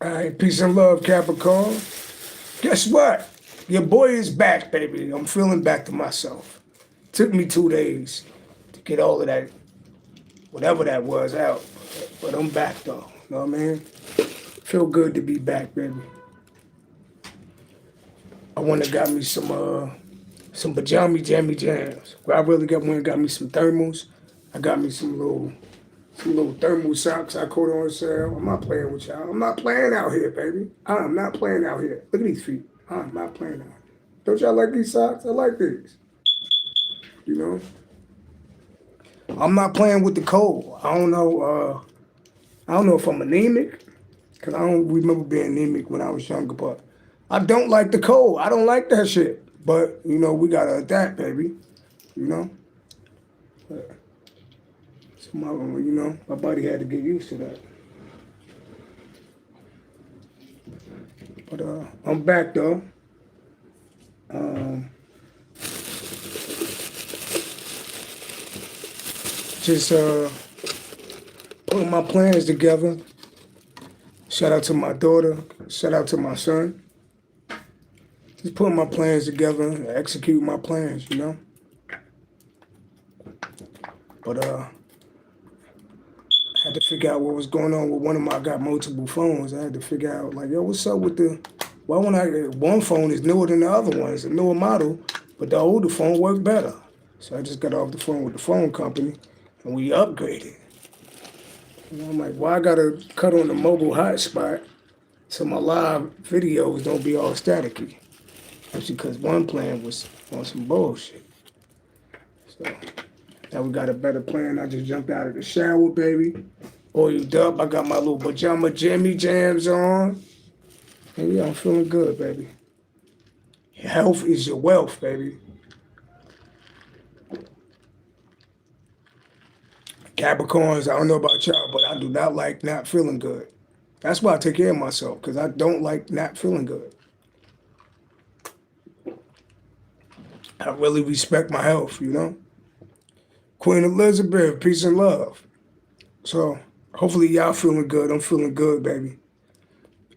All right, peace and love, Capricorn. Guess what? Your boy is back, baby. I'm feeling back to myself. Took me 2 days to get all of that, whatever that was, out. But I'm back, though. You know what I mean? Feel good to be back, baby. I went and got me some pajama jammy jams. I really went and got me some thermals. I got me some little thermal socks I caught on sale. I'm not playing with y'all. I'm not playing out here, baby. I'm not playing out here. Look at these feet. I'm not playing out here. Don't y'all like these socks? I like these. You know? I'm not playing with the cold. I don't know if I'm anemic, because I don't remember being anemic when I was younger, but I don't like the cold. I don't like that shit. But, you know, we gotta adapt, baby. You know? So my body had to get used to that. But I'm back though. Just putting my plans together. Shout out to my daughter. Shout out to my son. Just putting my plans together and execute my plans, you know? But I had to figure out what was going on with one of my, I got multiple phones. I had to figure out, like, yo, what's up with why when one phone is newer than the other one. It's a newer model, but the older phone worked better. So I just got off the phone with the phone company, and we upgraded. And I'm like, why I gotta cut on the mobile hotspot so my live videos don't be all staticky? That's because one plan was on some bullshit. So now we got a better plan. I just jumped out of the shower, baby. Oiled up. I got my little pajama jammy jams on. And yeah, I'm feeling good, baby. Your health is your wealth, baby. Capricorns, I don't know about y'all, but I do not like not feeling good. That's why I take care of myself, because I don't like not feeling good. I really respect my health, you know? Queen Elizabeth, peace and love. So hopefully y'all feeling good. I'm feeling good, baby.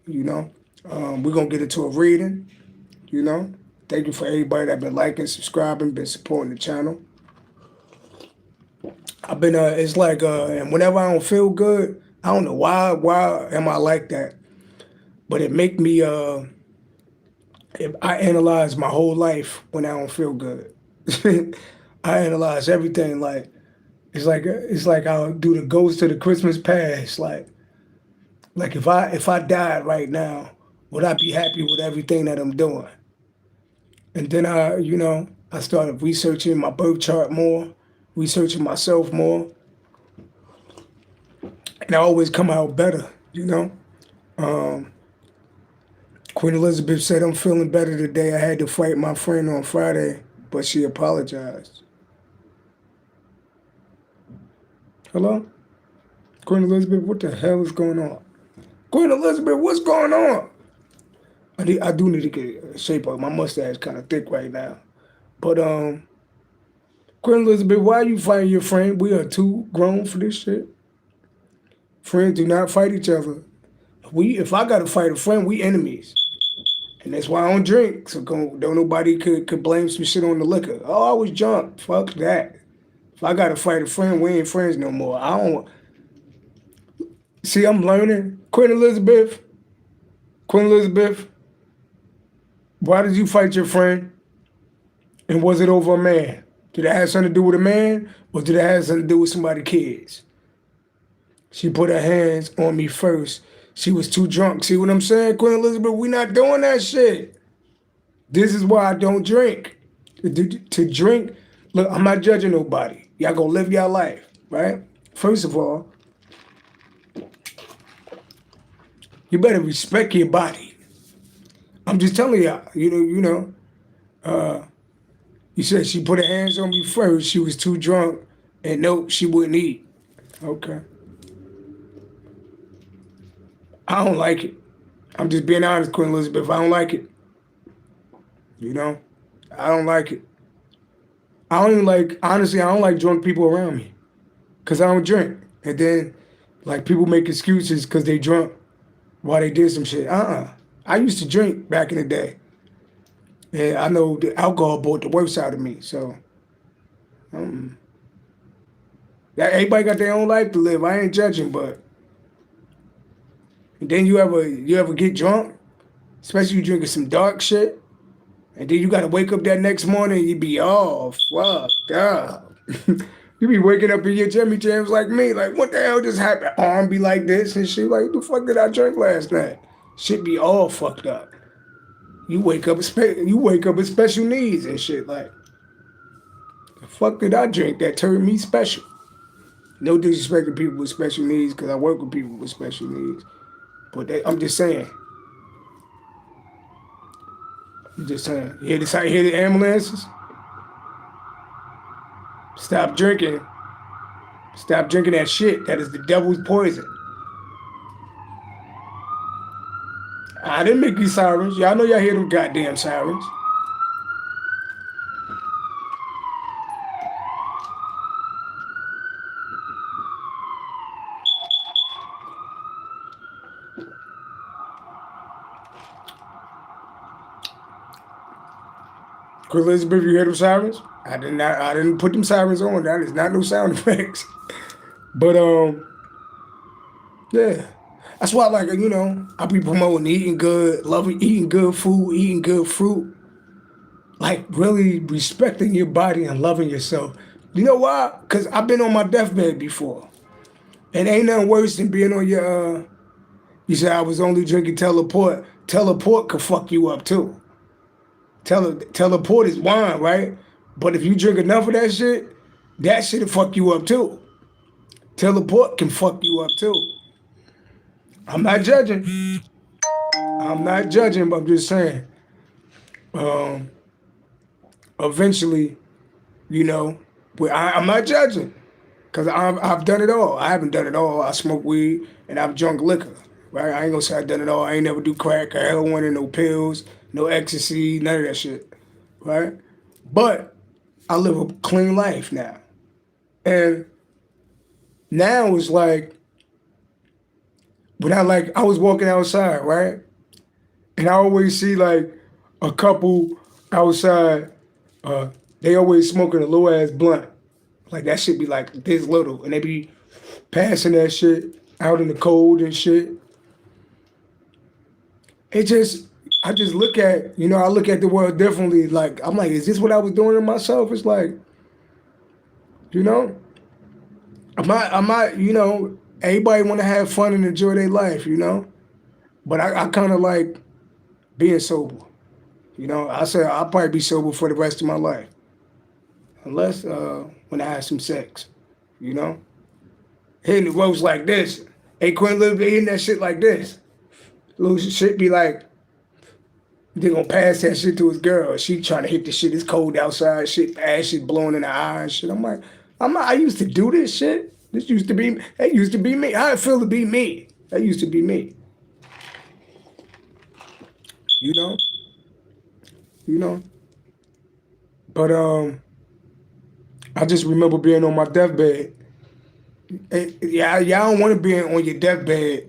You know? We're going to get into a reading, you know? Thank you for everybody that been liking, subscribing, been supporting the channel. I've been, it's like, and whenever I don't feel good, I don't know why am I like that? But it make me, I analyze my whole life when I don't feel good. I analyze everything. Like it's like I'll do the ghost to the Christmas past. Like if I died right now, would I be happy with everything that I'm doing? And then I started researching my birth chart more, researching myself more, and I always come out better. You know. Queen Elizabeth said, I'm feeling better today. I had to fight my friend on Friday, but she apologized. Hello? Queen Elizabeth, what the hell is going on? Queen Elizabeth, what's going on? I do need to get a shape up. My mustache is kind of thick right now. But, Queen Elizabeth, why are you fighting your friend? We are too grown for this shit. Friends do not fight each other. If I got to fight a friend, we enemies. And that's why I don't drink. So don't nobody could blame some shit on the liquor. Oh, I was drunk. Fuck that. If I got to fight a friend, we ain't friends no more. I don't. See, I'm learning. Queen Elizabeth, why did you fight your friend? And was it over a man? Did it have something to do with a man? Or did it have something to do with somebody's kids? She put her hands on me first. She was too drunk. See what I'm saying, Queen Elizabeth? We not doing that shit. This is why I don't drink. To drink, look, I'm not judging nobody. Y'all gonna live your life, right? First of all, you better respect your body. I'm just telling y'all, you said she put her hands on me first. She was too drunk, and nope, she wouldn't eat. Okay. I don't like it. I'm just being honest, Queen Elizabeth. I don't like it. You know? I don't like it. Honestly, I don't like drunk people around me. Because I don't drink. And then, like, people make excuses because they drunk. Why they did some shit. I used to drink back in the day. And I know the alcohol brought the worst out of me. So everybody got their own life to live. I ain't judging, but and then you ever get drunk, especially you drinking some dark shit, and then you gotta wake up that next morning and you be all fucked up. You be waking up in your Jimmy Jams like me, like what the hell just happened? Arm be like this and shit. Like what the fuck did I drink last night? Shit be all fucked up. You wake up with special needs and shit. Like the fuck did I drink that turned me special? No disrespect to people with special needs, because I work with people with special needs. But I'm just saying. You hear this? I hear the ambulances. Stop drinking. Stop drinking that shit. That is the devil's poison. I didn't make these sirens. Y'all know y'all hear them goddamn sirens. Queen Elizabeth, you hear them sirens? I didn't put them sirens on. That is not no sound effects. But yeah. That's why, like, I be promoting eating good, loving eating good food, eating good fruit. Like, really respecting your body and loving yourself. You know why? Because I've been on my deathbed before. And ain't nothing worse than being on your, you said I was only drinking teleport. Teleport could fuck you up, too. Teleport is wine, right? But if you drink enough of that shit'll fuck you up, too. Teleport can fuck you up, too. I'm not judging. But I'm just saying. Eventually, I'm not judging. Because I've done it all. I haven't done it all. I smoke weed and I've drunk liquor. Right? I ain't gonna say I've done it all. I ain't never do crack or heroin or no pills, no ecstasy, none of that shit. Right? But I live a clean life now. And now it's like, when I was walking outside, right? And I always see like a couple outside, they always smoking a little ass blunt. Like that shit be like this little. And they be passing that shit out in the cold and shit. I just look at, I look at the world differently. Like, I'm like, is this what I was doing to myself? It's like, I might, everybody want to have fun and enjoy their life, But I kind of like being sober. I said I'll probably be sober for the rest of my life. Unless when I have some sex, Hitting the ropes like this. Hey, Quinn Elizabeth hitting that shit like this. Little shit be like, they gonna pass that shit to his girl. She trying to hit the shit. It's cold outside. Shit, ass shit blowing in her eye and shit. I'm like, I used to do this shit. That used to be me. How it feel to be me? That used to be me. But I just remember being on my deathbed. Y'all don't want to be on your deathbed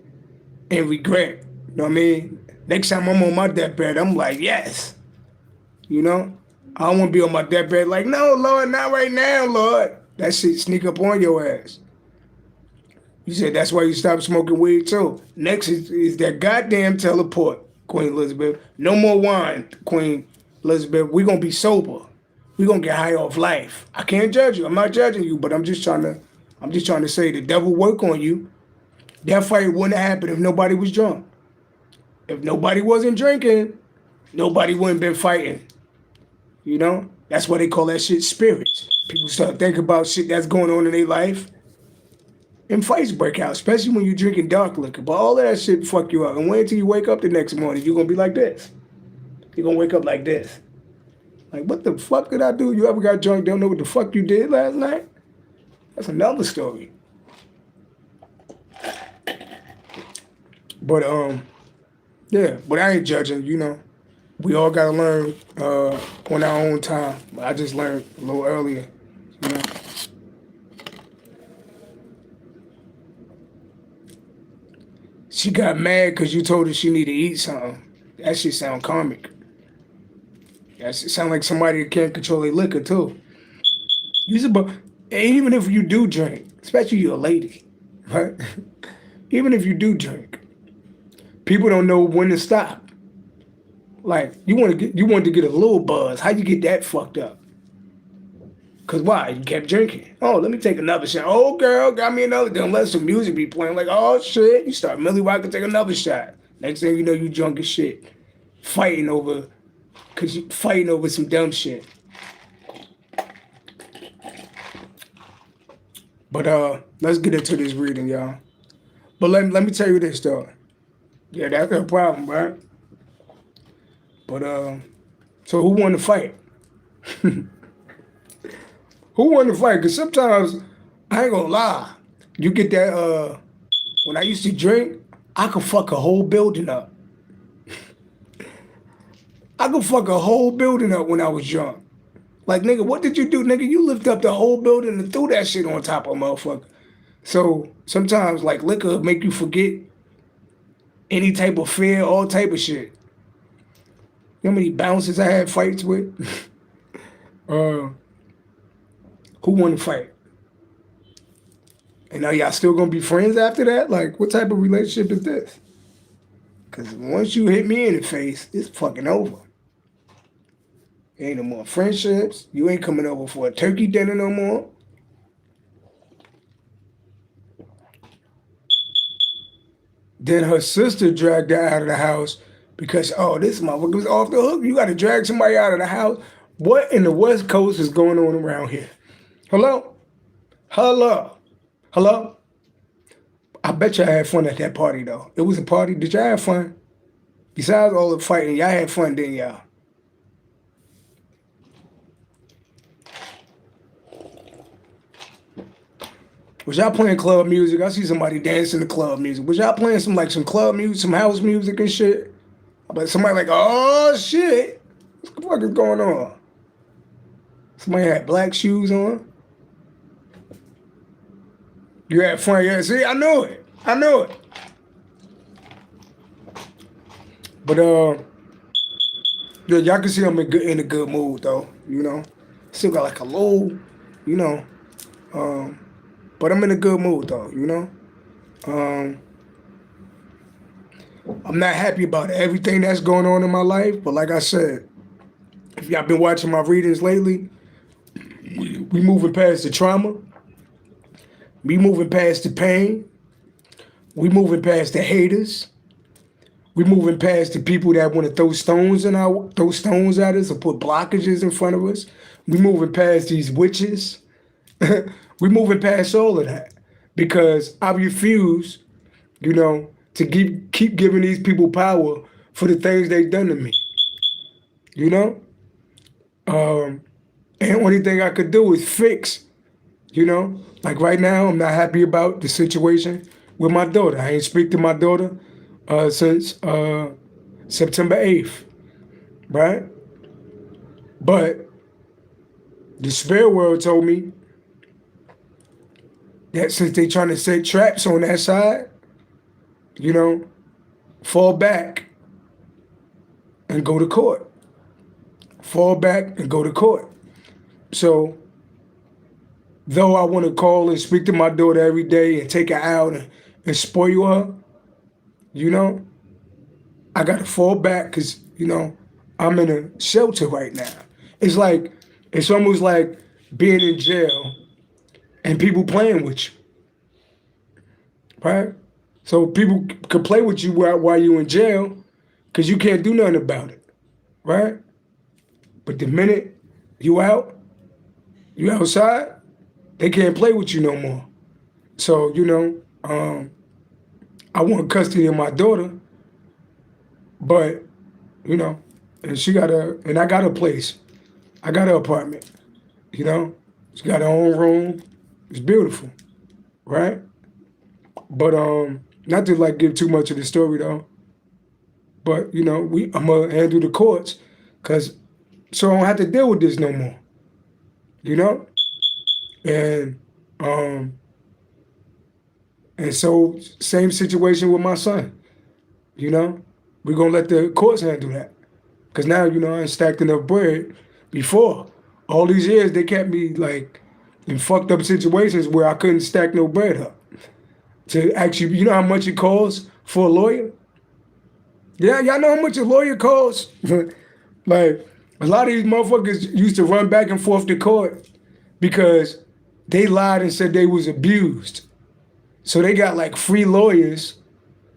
and regret. You know what I mean? Next time I'm on my deathbed, I'm like, yes. I don't want to be on my deathbed like, no, Lord, not right now, Lord. That shit sneak up on your ass. You said that's why you stopped smoking weed too. Next is that goddamn teleport, Queen Elizabeth. No more wine, Queen Elizabeth. We're going to be sober. We're going to get high off life. I can't judge you. I'm not judging you, but I'm just trying to say the devil work on you. That fight wouldn't have happened if nobody was drunk. If nobody wasn't drinking, nobody wouldn't been fighting. That's why they call that shit spirits. People start thinking about shit that's going on in their life, and fights break out, especially when you're drinking dark liquor. But all of that shit fuck you up. And wait until you wake up the next morning, you're going to be like this. You're going to wake up like this. Like, what the fuck did I do? You ever got drunk, don't know what the fuck you did last night? That's another story. But, yeah, but I ain't judging, We all got to learn on our own time. I just learned a little earlier, She got mad because you told her she need to eat something. That shit sound karmic. That shit sound like somebody that can't control their liquor too. Even if you do drink, especially you're a lady, right? Even if you do drink, people don't know when to stop. Like you want to get a little buzz. How you get that fucked up? Cause why? You kept drinking. Oh, let me take another shot. Oh, girl, got me another. Then let some music be playing. Like, oh shit, you start Millie Rock and take another shot. Next thing you know, you drunk as shit, fighting over some dumb shit. But let's get into this reading, y'all. But let me tell you this though. Yeah, that's a problem, right? But so who won the fight? Who won the fight? Because sometimes, I ain't gonna lie, you get that, when I used to drink, I could fuck a whole building up. I could fuck a whole building up when I was young. Like, nigga, what did you do? Nigga, you lift up the whole building and threw that shit on top of a motherfucker. So sometimes, like, liquor make you forget any type of fear, all type of shit. You know how many bouncers I had fights with? Who won the fight? And are y'all still gonna be friends after that? Like, what type of relationship is this? Because once you hit me in the face, it's fucking over. Ain't no more friendships. You ain't coming over for a turkey dinner no more. Then her sister dragged her out of the house because, oh, this motherfucker was off the hook. You got to drag somebody out of the house. What in the West Coast is going on around here? Hello? Hello? Hello? I bet y'all had fun at that party, though. It was a party. Did y'all have fun? Besides all the fighting, y'all had fun, didn't y'all? Was y'all playing club music? I see somebody dancing to club music. Was y'all playing some club music, some house music and shit? I bet somebody like, oh shit, what the fuck is going on? Somebody had black shoes on. You had fun, yeah. See, I knew it. But yeah, y'all can see I'm in a good mood though. You know, still got like a low, you know. But I'm in a good mood though. You know. I'm not happy about everything that's going on in my life, but like I said, if y'all been watching my readings lately, we moving past the trauma. We moving past the pain. We moving past the haters. We moving past the people that want to throw stones at us or put blockages in front of us. We moving past these witches. We moving past all of that because I refuse, you know, to keep giving these people power for the things they've done to me. You know? And the only thing I could do is fix, you know? Like right now, I'm not happy about the situation with my daughter. I ain't speak to my daughter since September 8th, right? But the spirit world told me that since they trying to set traps on that side, you know, fall back and go to court. Fall back and go to court. So, though I want to call and speak to my daughter every day and take her out and spoil her, you know, I got to fall back because, you know, I'm in a shelter right now. It's almost like being in jail and people playing with you, right? So people can play with you while you're in jail because you can't do nothing about it, right? But the minute you outside, they can't play with you no more. So, you know, I want custody of my daughter, but, you know, and I got a place. I got an apartment, you know. She got her own room. It's beautiful, right? But not to like give too much of the story though. But you know, I'm gonna handle the courts, so I don't have to deal with this no more. You know, and And so, same situation with my son. You know, we're gonna let the courts handle that. Cause now, you know, I ain't stacked enough bread before. All these years they kept me like in fucked up situations where I couldn't stack no bread up. To actually, you know how much it costs for a lawyer? Yeah, y'all know how much a lawyer costs? Like, a lot of these motherfuckers used to run back and forth to court because they lied and said they was abused. So they got like free lawyers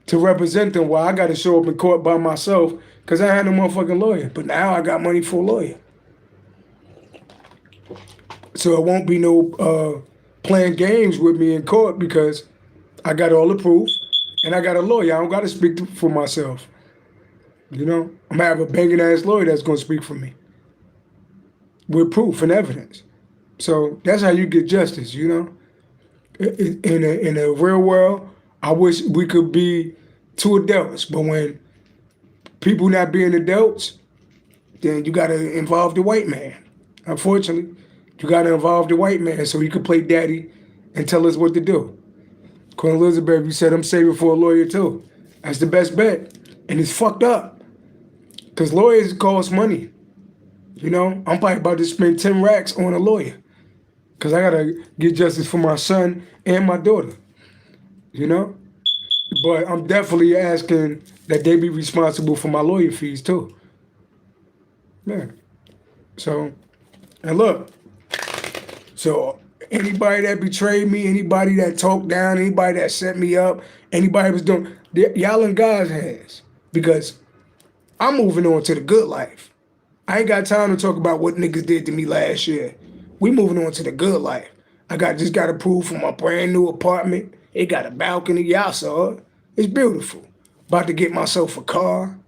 to represent them while I got to show up in court by myself because I had no motherfucking lawyer. But now I got money for a lawyer. So it won't be no playing games with me in court because I got all the proof and I got a lawyer. I don't got to speak for myself. You know, I'm gonna have a banging ass lawyer that's gonna speak for me with proof and evidence. So that's how you get justice. You know, in the real world, I wish we could be two adults, but when people not being adults, then you gotta involve the white man. Unfortunately, you gotta involve the white man so he could play daddy and tell us what to do. Queen Elizabeth, you said I'm saving for a lawyer too. That's the best bet, and it's fucked up. Because lawyers cost money. You know, I'm probably about to spend 10 racks on a lawyer. Because I got to get justice for my son and my daughter. You know? But I'm definitely asking that they be responsible for my lawyer fees too. Yeah. So, and look. So, anybody that betrayed me, anybody that talked down, anybody that set me up, anybody was doing, y'all in God's hands. Because I'm moving on to the good life. I ain't got time to talk about what niggas did to me last year. We moving on to the good life. Just got approved for my brand new apartment. It got a balcony. Y'all saw it. It's beautiful. About to get myself a car.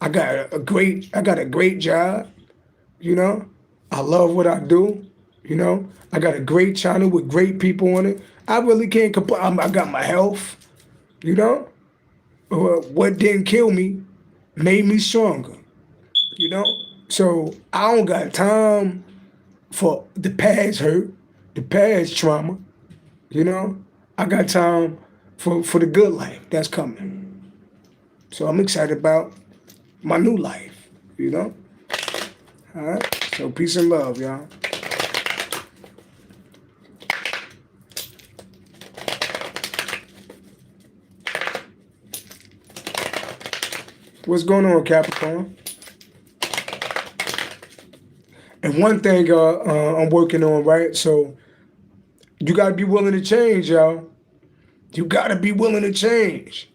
I got a great job. You know, I love what I do. You know, I got a great channel with great people on it. I really can't complain. I got my health. You know, what didn't kill me made me stronger, you know? So I don't got time for the past hurt, the past trauma, you know? I got time for the good life that's coming. So I'm excited about my new life, you know? All right? So peace and love, y'all. What's going on, Capricorn? And one thing I'm working on, right? So you got to be willing to change, y'all. You got to be willing to change.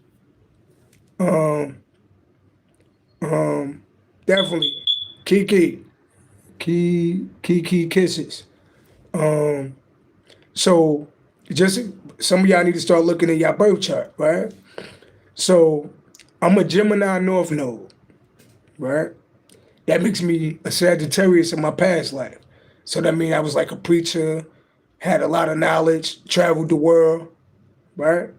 Definitely. Kiki kisses. So just some of y'all need to start looking at your birth chart, right? So I'm a Gemini North Node, right? That makes me a Sagittarius in my past life. So that means I was like a preacher, had a lot of knowledge, traveled the world, right?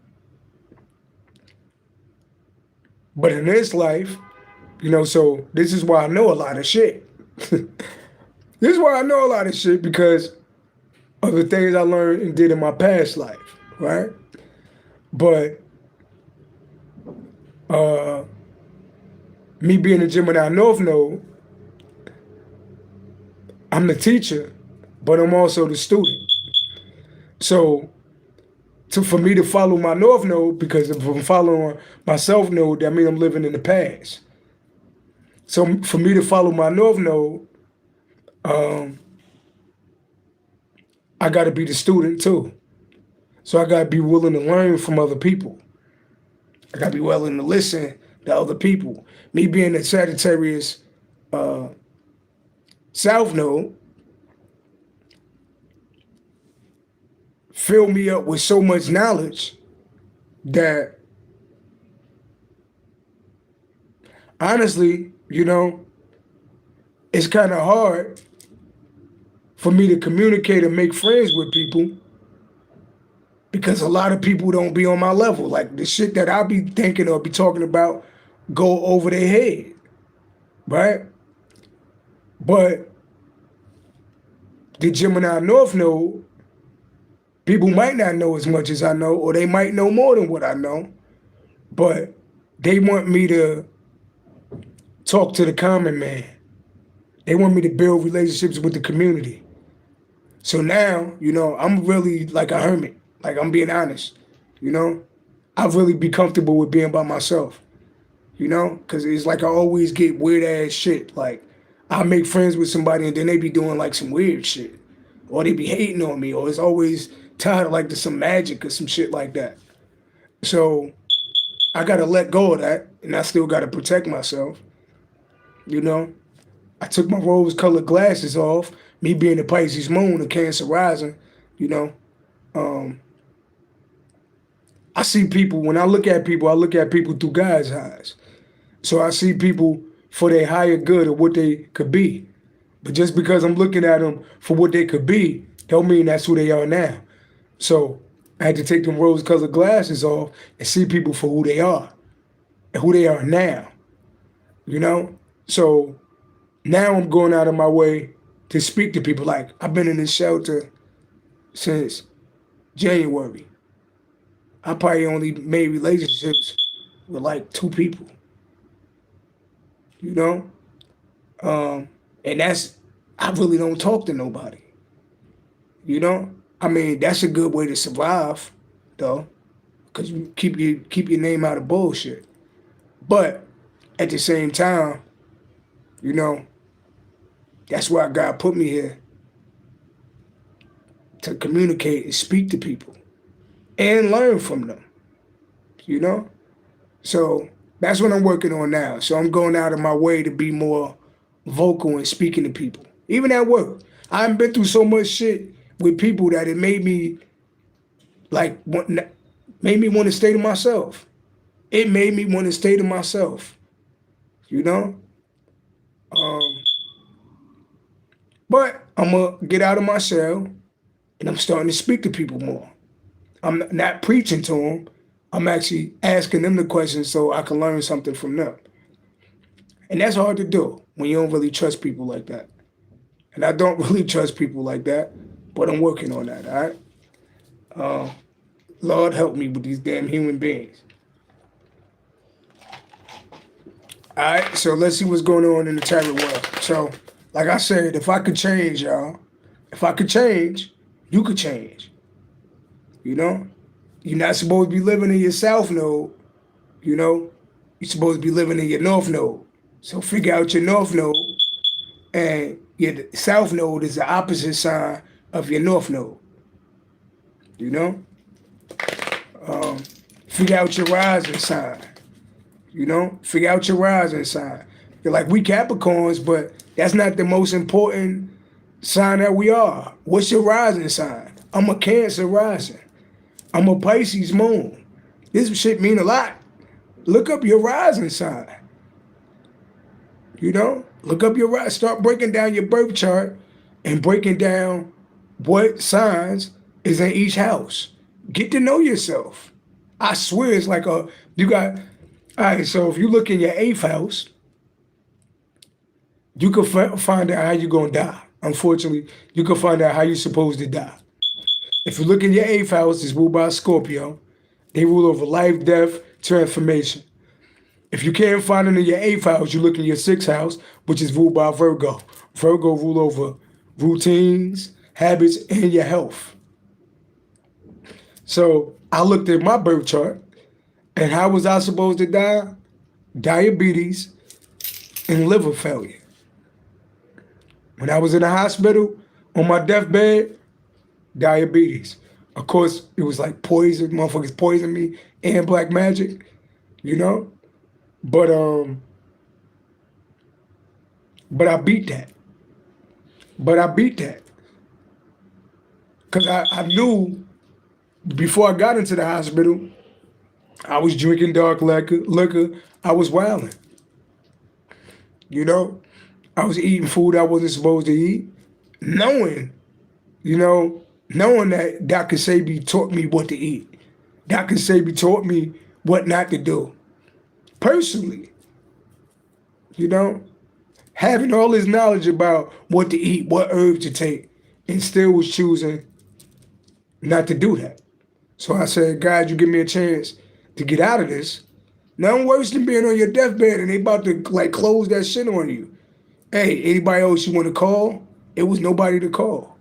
But in this life, you know, so this is why I know a lot of shit. This is why I know a lot of shit because of the things I learned and did in my past life, right? But me being a Gemini North Node, I'm the teacher, but I'm also the student. So for me to follow my North Node, because if I'm following my South Node, that means I'm living in the past. So for me to follow my North Node, I got to be the student too. So I got to be willing to learn from other people. I got to be willing to listen to other people. Me being a Sagittarius South Node, fill me up with so much knowledge that honestly, you know, it's kind of hard for me to communicate and make friends with people because a lot of people don't be on my level. Like the shit that I be thinking or be talking about go over their head, right? But the Gemini North Node, People might not know as much as I know, or they might know more than what I know, but they want me to talk to the common man. They want me to build relationships with the community. So now, I'm really like a hermit. Like, I'm being honest, I really be comfortable with being by myself, because it's like I always get weird ass shit. Like, I make friends with somebody and then they be doing like some weird shit, or they be hating on me, or it's always tied like to some magic or some shit like that. So I gotta let go of that, and I still gotta protect myself. I took my rose-colored glasses off, me being a Pisces moon, a Cancer rising, you know. I see people, when I look at people through God's eyes. So I see people for their higher good or what they could be. But just because I'm looking at them for what they could be, don't mean that's who they are now. So I had to take them rose-colored glasses off and see people for who they are and who they are now, So now I'm going out of my way to speak to people. Like, I've been in this shelter since January. I probably only made relationships with like 2 people, and I really don't talk to nobody, I mean, that's a good way to survive, though, because you keep your name out of bullshit. But at the same time, that's why God put me here, to communicate and speak to people and learn from them, So that's what I'm working on now. So I'm going out of my way to be more vocal and speaking to people. Even at work. I've been through so much shit with people that it made me want to stay to myself. It made me want to stay to myself, But I'm going to get out of my shell, and I'm starting to speak to people more. I'm not preaching to them. I'm actually asking them the questions so I can learn something from them. And that's hard to do when you don't really trust people like that. And I don't really trust people like that, but I'm working on that, all right? Lord help me with these damn human beings. All right, so let's see what's going on in the tarot world. So, like I said, if I could change, y'all, you could change. You're not supposed to be living in your south node, You're supposed to be living in your north node. So figure out your north node, and your south node is the opposite sign of your north node. Figure out your rising sign. Figure out your rising sign. You're like, we Capricorns, but that's not the most important sign that we are. What's your rising sign? I'm a Cancer rising. I'm a Pisces moon. This shit mean a lot. Look up your rising sign. Look up your rise. Start breaking down your birth chart and breaking down what signs is in each house. Get to know yourself. I swear it's like all right, so if you look in your 8th house, you can find out how you're going to die. Unfortunately, you can find out how you're supposed to die. If you look in your 8th house, it's ruled by Scorpio. They rule over life, death, transformation. If you can't find it in your 8th house, you look in your 6th house, which is ruled by Virgo. Virgo rule over routines, habits, and your health. So I looked at my birth chart, and how was I supposed to die? Diabetes and liver failure. When I was in the hospital, on my deathbed, diabetes. Of course, it was like poison. Motherfuckers poisoned me and black magic, But I beat that. Because I knew before I got into the hospital, I was drinking dark liquor. I was wilding. I was eating food I wasn't supposed to eat, knowing that Dr. Sebi taught me what to eat. Dr. Sebi taught me what not to do. Personally, having all this knowledge about what to eat, what herbs to take, and still was choosing not to do that. So I said, God, you give me a chance to get out of this. Nothing worse than being on your deathbed and they about to like close that shit on you. Hey, anybody else you want to call? It was nobody to call.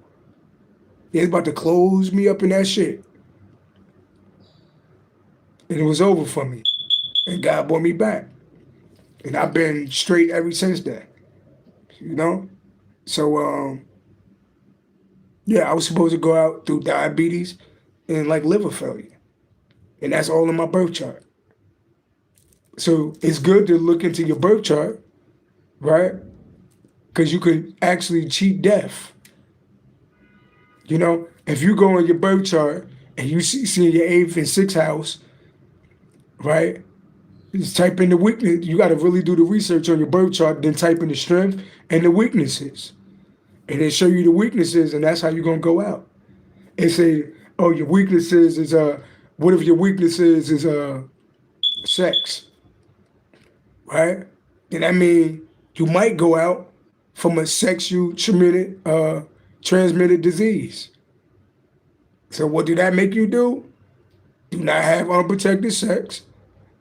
They was about to close me up in that shit. And it was over for me. And God brought me back. And I've been straight ever since then. You know? So yeah, I was supposed to go out through diabetes and like liver failure. And that's all in my birth chart. So it's good to look into your birth chart, right? Because you could actually cheat death. You know, if you go on your birth chart and you see your 8th and 6th house, right? Just type in the weakness. You got to really do the research on your birth chart, then type in the strength and the weaknesses. And they show you the weaknesses, and that's how you're going to go out. And say, oh, your weaknesses is, what if your weaknesses is sex, right? Then that means you might go out from a sexual transmitted disease. So what do that make you do? Do not have unprotected sex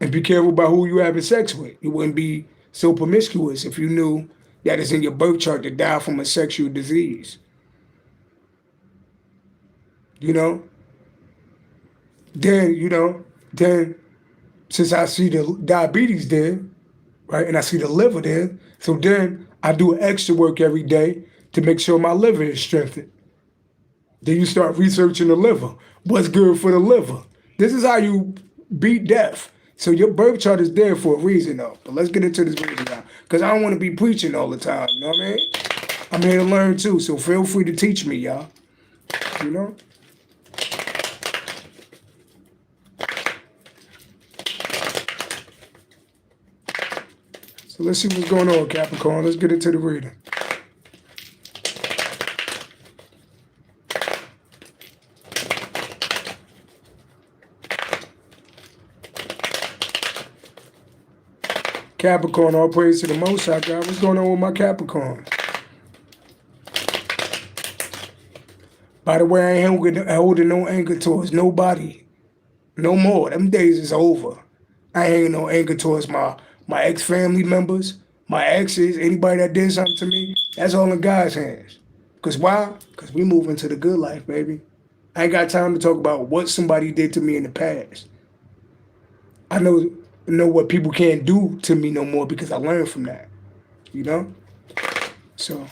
and be careful about who you having sex with. You wouldn't be so promiscuous if you knew that it's in your birth chart to die from a sexual disease. You know? Then since I see the diabetes there, right, and I see the liver there, so then I do extra work every day to make sure my liver is strengthened. Then you start researching the liver. What's good for the liver? This is how you beat death. So your birth chart is there for a reason, though. But let's get into this reason now, because I don't want to be preaching all the time. You know what I mean? I'm here to learn too, so feel free to teach me, y'all. You know? So let's see what's going on, Capricorn. Let's get into the reading. Capricorn, all praise to the Most High God. What's going on with my Capricorn? By the way, I ain't holding no anger towards nobody. No more. Them days is over. I ain't no anger towards my ex-family members, my exes, anybody that did something to me. That's all in God's hands. Because why? Because we move into the good life, baby. I ain't got time to talk about what somebody did to me in the past. I know what people can't do to me no more because I learned from that. You know? So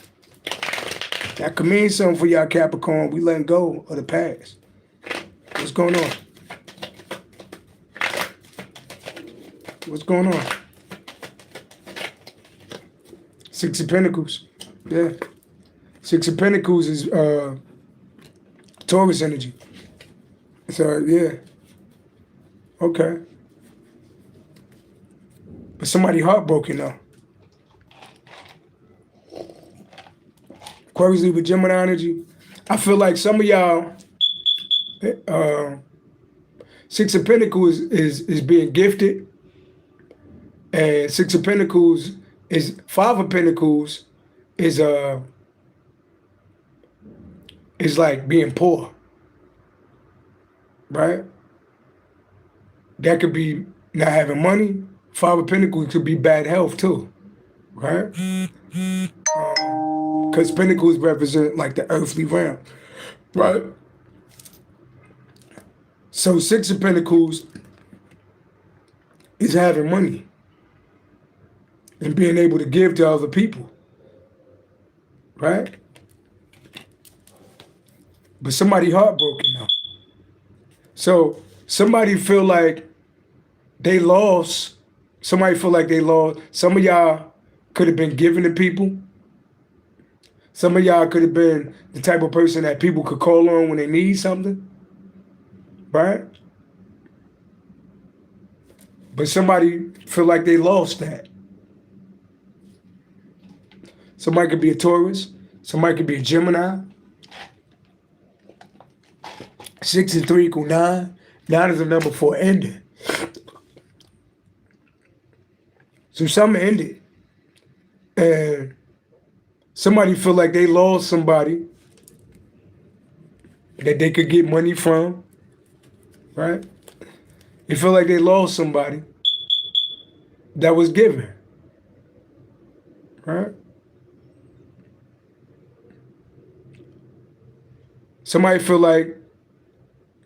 that could mean something for y'all, Capricorn. We letting go of the past. What's going on? What's going on? 6 of Pentacles. Yeah. 6 of Pentacles is Taurus energy. So, yeah. Okay. But somebody heartbroken, though. Aquarius, Libra, Gemini energy. I feel like some of y'all, 6 of Pentacles is being gifted. And 6 of Pentacles is 5 of Pentacles is like being poor. Right? That could be not having money. 5 of Pentacles could be bad health too. Right? Because Pentacles represent like the earthly realm. Right? So 6 of Pentacles is having money and being able to give to other people, right? But somebody heartbroken now. So somebody feel like they lost. Somebody feel like they lost. Some of y'all could have been giving to people. Some of y'all could have been the type of person that people could call on when they need something, right? But somebody feel like they lost that. Somebody could be a Taurus. Somebody could be a Gemini. 6 and 3 equal 9. 9 is the number for ending. So something ended. And somebody feel like they lost somebody. that they could get money from, right? They feel like they lost somebody that was given, right? Somebody feel like,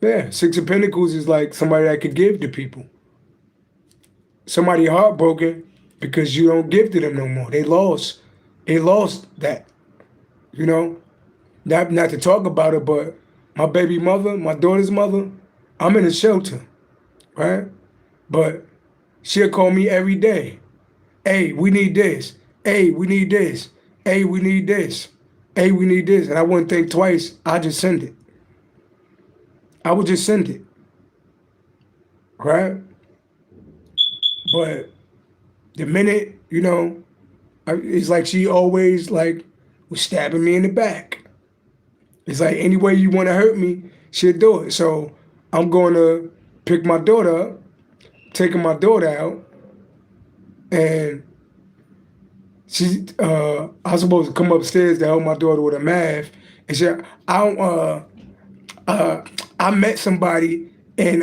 yeah, Six of Pentacles is like somebody that could give to people. Somebody heartbroken because you don't give to them no more. They lost that, you know? Not to talk about it, but my baby mother, my daughter's mother, I'm in a shelter, right? But she'll call me every day. Hey, we need this. Hey, we need this. Hey, we need this. Hey, we need this. And I wouldn't think twice. I just send it. I would just send it, right? But the minute, you know, it's like she always like was stabbing me in the back. It's like any way you want to hurt me, she'll do it. So I'm going to pick my daughter up, taking my daughter out, and I was supposed to come upstairs to help my daughter with her math, and she said, I met somebody and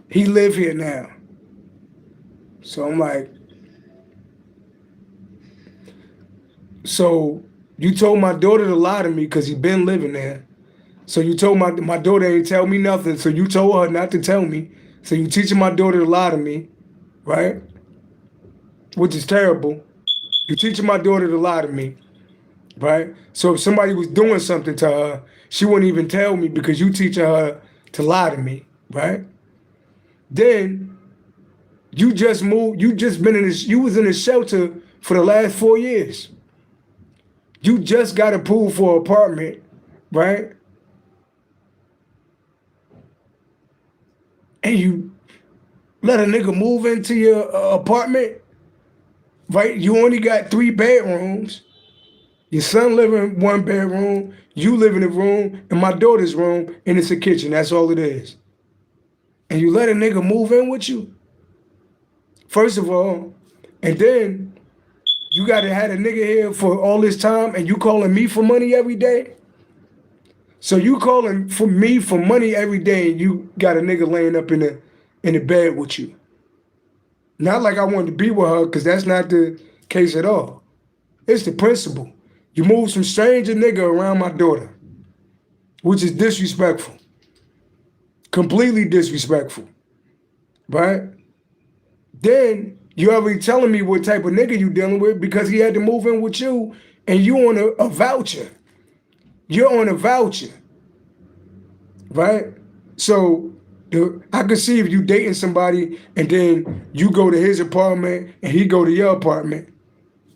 he live here now. So I'm like, so you told my daughter to lie to me because he been living there. So you told my daughter ain't tell me nothing. So you told her not to tell me. So you teaching my daughter to lie to me, right? Which is terrible. You teaching my daughter to lie to me, right? So if somebody was doing something to her, she wouldn't even tell me because you teaching her to lie to me, right? Then you just moved. You just been in this. You was in a shelter for the last 4 years. You just got approved for an apartment, right? And you let a nigga move into your apartment, right? You only got 3 bedrooms. Your son live in 1 bedroom, you live in a room, and my daughter's room, and it's a kitchen. That's all it is. And you let a nigga move in with you? First of all, and then you gotta have a nigga here for all this time and you calling me for money every day? So you calling for me for money every day and you got a nigga laying up in the bed with you. Not like I wanted to be with her, because that's not the case at all. It's the principle. You move some stranger nigga around my daughter, which is disrespectful. Completely disrespectful, right? Then you already telling me what type of nigga you dealing with because he had to move in with you and you on a voucher. You're on a voucher, right? So I could see if you dating somebody and then you go to his apartment and he go to your apartment.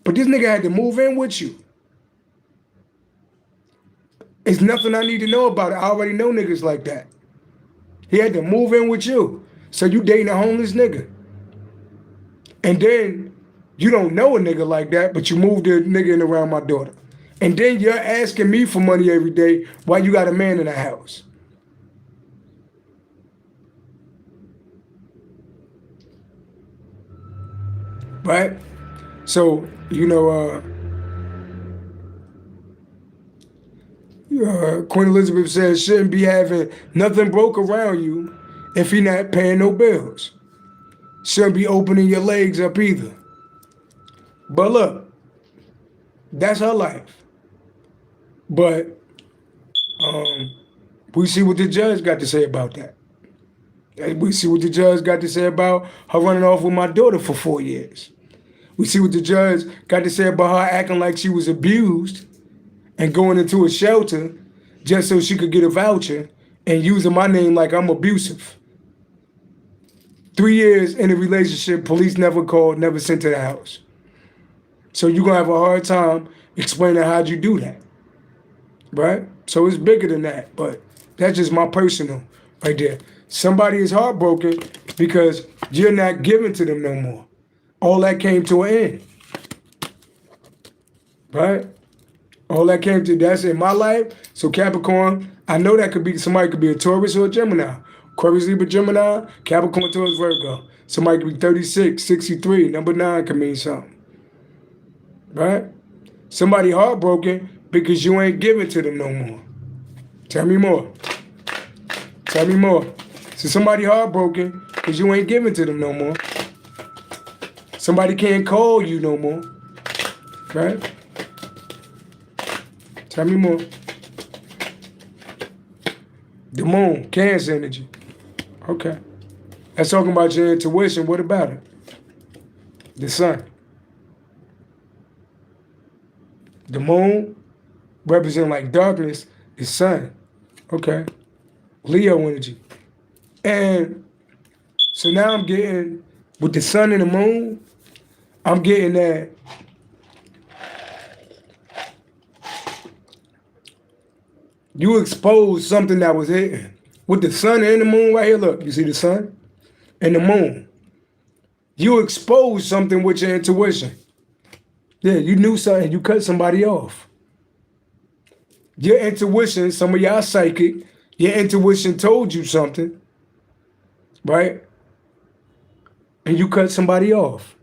But this nigga had to move in with you. It's nothing I need to know about it. I already know niggas like that. He had to move in with you. So you dating a homeless nigga. And then you don't know a nigga like that, but you moved a nigga in around my daughter. And then you're asking me for money every day while you got a man in the house. Right? So, you know, Queen Elizabeth says shouldn't be having nothing broke around you if he not paying no bills. Shouldn't be opening your legs up either. But look, that's her life. But we see what the judge got to say about that. We see what the judge got to say about her running off with my daughter for 4 years. We see what the judge got to say about her acting like she was abused and going into a shelter just so she could get a voucher and using my name like I'm abusive. 3 years in a relationship, police never called, never sent to the house. So you're going to have a hard time explaining how'd you do that, right? So it's bigger than that, but that's just my personal right there. Somebody is heartbroken because you're not giving to them no more. All that came to an end, right? All that came to, that's in my life. So Capricorn, I know that could be, somebody could be a Taurus or a Gemini. Aquarius, Libra, Gemini, Capricorn, Taurus, Virgo. Somebody could be 36, 63. Number 9 could mean something, right? Somebody heartbroken because you ain't giving to them no more. Tell me more. Tell me more. So somebody heartbroken because you ain't giving to them no more. Somebody can't call you no more. Right? Tell me more. The moon, Cancer energy. Okay. That's talking about your intuition. What about it? The sun. The moon represent like darkness. The sun. Okay. Leo energy. And so now I'm getting, with the sun and the moon, I'm getting that you exposed something that was hidden. With the sun and the moon right here, look, you see the sun and the moon. You exposed something with your intuition. Yeah, you knew something, you cut somebody off. Your intuition, some of y'all psychic, your intuition told you something, right? And you cut somebody off.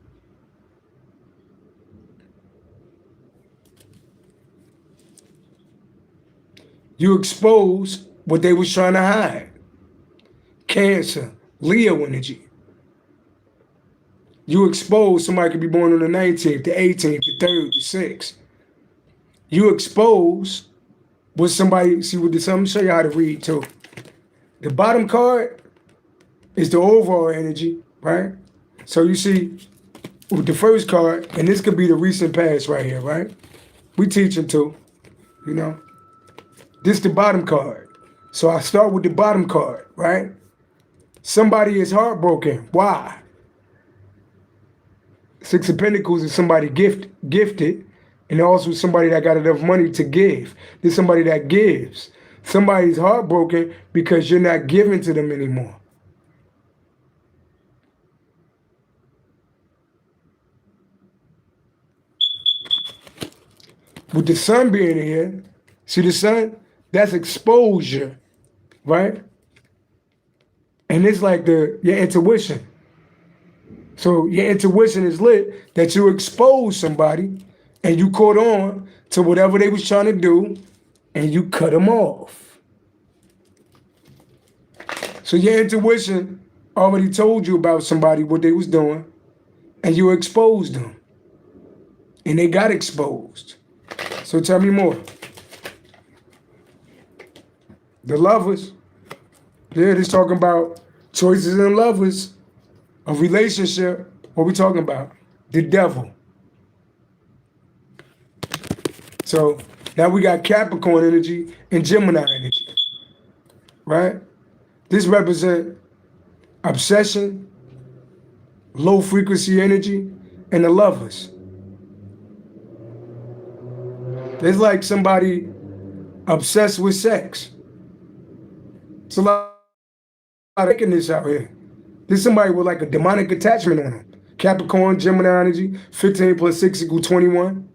You exposed what they was trying to hide. Cancer, Leo energy. You expose somebody could be born on the 19th, the 18th, the 3rd, the 6th. You expose what somebody, see with this, I'm gonna show you how to read too. The bottom card is the overall energy, right? So you see with the first card, and this could be the recent past right here, right? We teaching too, you know. This the bottom card. So I start with the bottom card, right? Somebody is heartbroken. Why? Six of Pentacles is somebody gifted, and also somebody that got enough money to give. There's somebody that gives. Somebody's heartbroken because you're not giving to them anymore. With the sun being here, see the sun? That's exposure, right? And it's like your intuition. So your intuition is lit that you expose somebody and you caught on to whatever they was trying to do and you cut them off. So your intuition already told you about somebody, what they was doing, and you exposed them. And they got exposed. So tell me more. The lovers. Yeah, this talking about choices in lovers, a relationship. What we talking about? The devil. So now we got Capricorn energy and Gemini energy, right? This represents obsession, low frequency energy, and the lovers. It's like somebody obsessed with sex. It's a lot of wickedness out here. There's somebody with like a demonic attachment on them. Capricorn, Gemini energy, 15 plus 6 equals 21.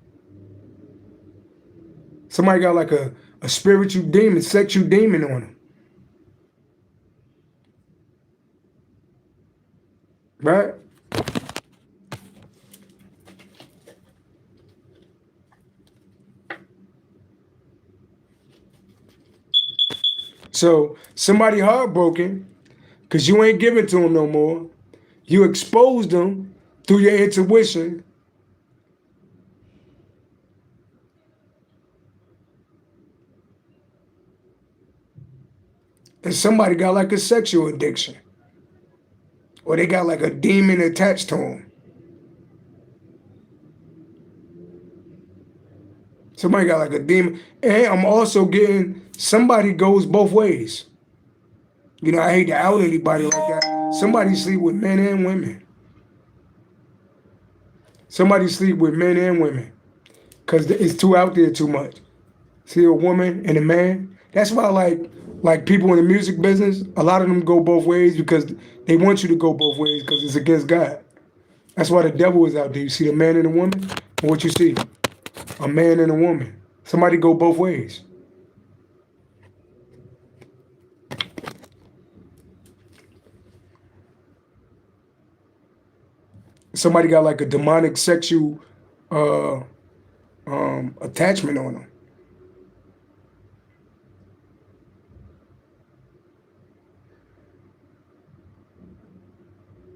Somebody got like a spiritual demon, sexual demon on them. Right? So somebody heartbroken because you ain't giving to them no more. You exposed them through your intuition. And somebody got like a sexual addiction. Or they got like a demon attached to them. Somebody got like a demon. And I'm also getting somebody goes both ways. You know, I hate to out anybody like that. Somebody sleep with men and women. Somebody sleep with men and women. Because it's too out there too much. See a woman and a man. That's why like people in the music business, a lot of them go both ways because they want you to go both ways because it's against God. That's why the devil is out there. You see the man and the woman, and what you see? A man and a woman. Somebody go both ways. Somebody got like a demonic sexual attachment on them.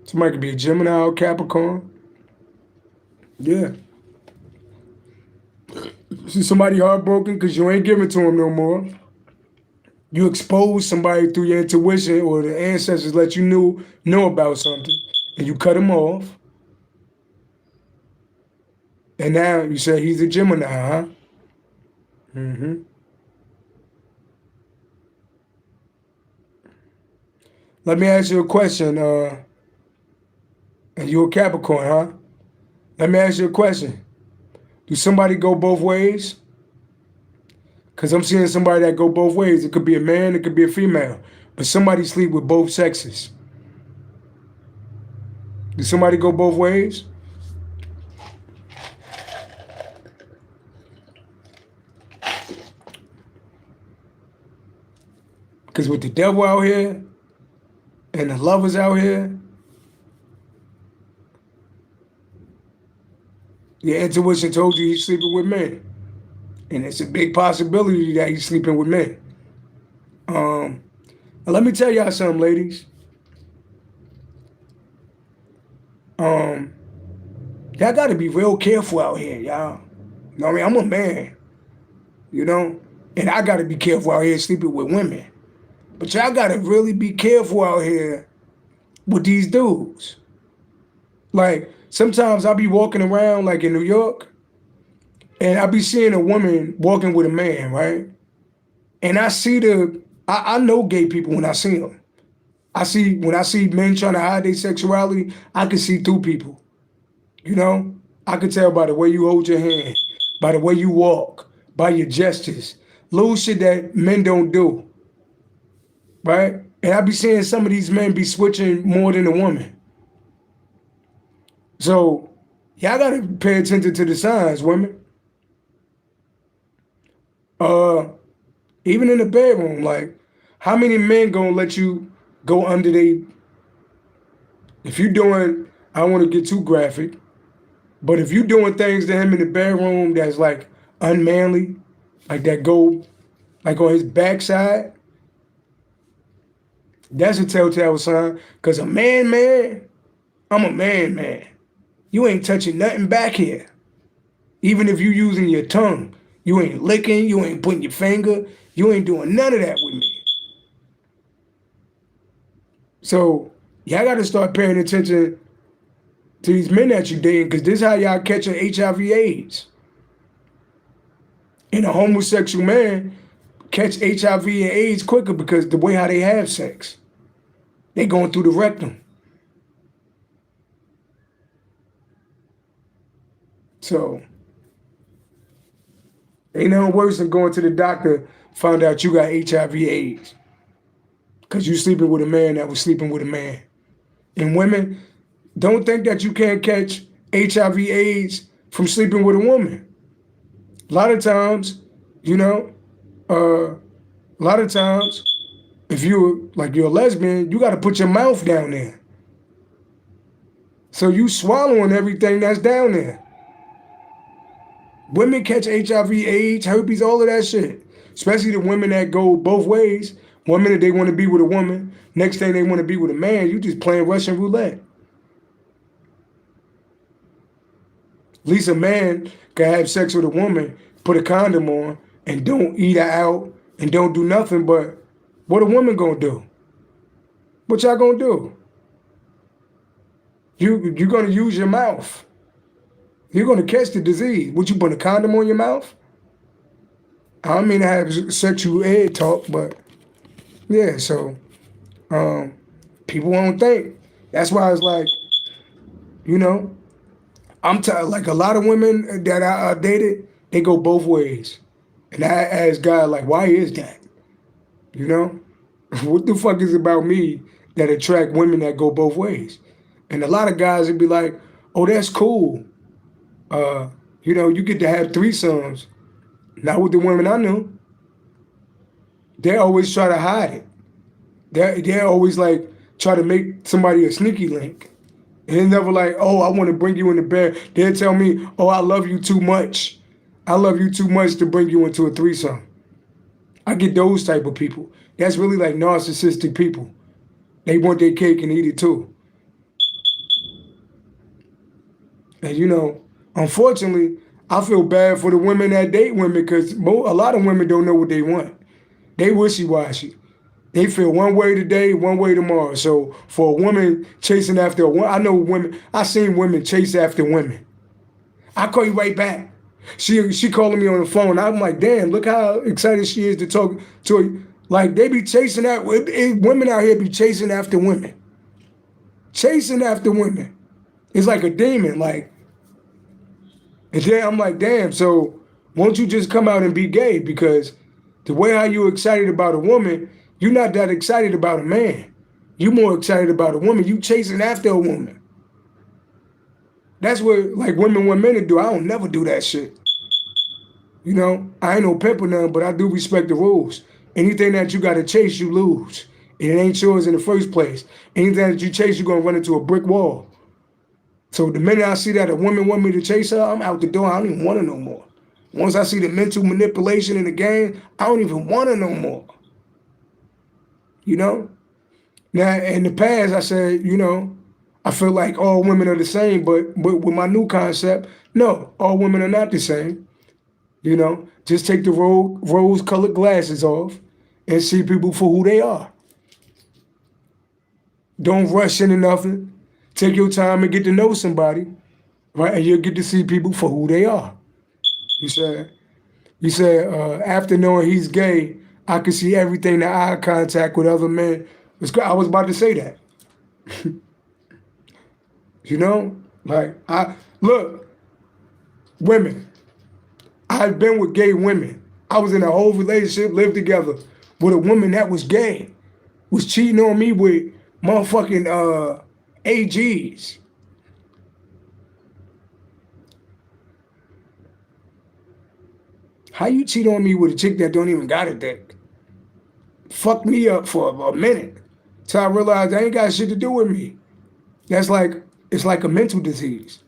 Somebody could be a Gemini or Capricorn. Yeah. See somebody heartbroken because you ain't giving to them no more. You expose somebody through your intuition or the ancestors let you know about something, and you cut them off. And now you say he's a Gemini, huh? Mm-hmm. Let me ask you a question. And you're a Capricorn, huh? Let me ask you a question. Do somebody go both ways? Because I'm seeing somebody that go both ways. It could be a man, it could be a female. But somebody sleep with both sexes. Do somebody go both ways? Because with the devil out here and the lovers out here, your intuition told you he's sleeping with men. And it's a big possibility that he's sleeping with men. Now let me tell y'all something, ladies. Y'all got to be real careful out here, y'all. You know what I mean? I'm a man, you know? And I got to be careful out here sleeping with women. But y'all got to really be careful out here with these dudes. Like, sometimes I'll be walking around, like in New York, and I'll be seeing a woman walking with a man, right? And I know gay people when I see them. When I see men trying to hide their sexuality, I can see through people. You know? I can tell by the way you hold your hand, by the way you walk, by your gestures. Little shit that men don't do. Right? And I be seeing some of these men be switching more than a woman. So, y'all gotta pay attention to the signs, women. Even in the bedroom, like, how many men gonna let you go under if you doing, I don't want to get too graphic, but if you doing things to him in the bedroom that's like unmanly, like that go like on his backside, that's a telltale sign. Because I'm a man. You ain't touching nothing back here. Even if you using your tongue, you ain't licking, you ain't putting your finger, you ain't doing none of that with me. So y'all got to start paying attention to these men that you dating, because this is how y'all catching HIV/AIDS. And a homosexual man catch HIV and AIDS quicker because the way how they have sex. They going through the rectum. So ain't nothing worse than going to the doctor, found out you got HIV/AIDS. Because you sleeping with a man that was sleeping with a man. And women, don't think that you can't catch HIV/AIDS from sleeping with a woman. A lot of times, if you're a lesbian, you got to put your mouth down there. So you swallowing everything that's down there. Women catch HIV/AIDS, herpes, all of that shit. Especially the women that go both ways. One minute they want to be with a woman, next thing they want to be with a man. You just playing Russian roulette. At least a man can have sex with a woman, put a condom on, and don't eat her out, and don't do nothing. But what a woman gonna do? What y'all gonna do? You're gonna use your mouth. You're gonna catch the disease. Would you put a condom on your mouth? I don't mean to have sexual ed talk, but yeah, so people won't think. That's why it's like, like a lot of women that I dated, they go both ways. And I ask God, like, why is that? What the fuck is it about me that attract women that go both ways? And a lot of guys would be like, oh, that's cool. You get to have threesomes. Not with the women I knew. They always try to hide it. They're always like try to make somebody a sneaky link. And they're never like, oh, I want to bring you in the bed. They'll tell me, oh, I love you too much. I love you too much to bring you into a threesome. I get those type of people. That's really like narcissistic people. They want their cake and eat it too. And you know, unfortunately, I feel bad for the women that date women because a lot of women don't know what they want. They wishy-washy. They feel one way today, one way tomorrow. So for a woman chasing after a woman, I know women, I seen women chase after women. I'll call you right back. She calling me on the phone. I'm like, damn, look how excited she is to talk to her. Like they be chasing that women out here be chasing after women. Chasing after women. It's like a demon. Like, and then I'm like, damn, so won't you just come out and be gay? Because the way how you excited about a woman, you're not that excited about a man. You more excited about a woman. You chasing after a woman. That's what like women want men to do. I don't never do that shit. You know, I ain't no pimp or nothing, but I do respect the rules. Anything that you gotta chase, you lose. And it ain't yours in the first place. Anything that you chase, you're gonna run into a brick wall. So the minute I see that a woman want me to chase her, I'm out the door. I don't even want her no more. Once I see the mental manipulation in the game, I don't even want her no more. You know? Now, in the past, I said, you know, I feel like all women are the same, but with my new concept, no, all women are not the same. You know, just take the rose-colored glasses off and see people for who they are. Don't rush into nothing. Take your time and get to know somebody, right? And you'll get to see people for who they are. You said, after knowing he's gay, I could see everything that eye contact with other men. I was about to say that. You know, like look, women. I've been with gay women. I was in a whole relationship, lived together with a woman that was gay, was cheating on me with motherfucking AGs. How you cheat on me with a chick that don't even got a dick? Fucked me up for a minute. So I realized that ain't got shit to do with me. That's like, it's like a mental disease.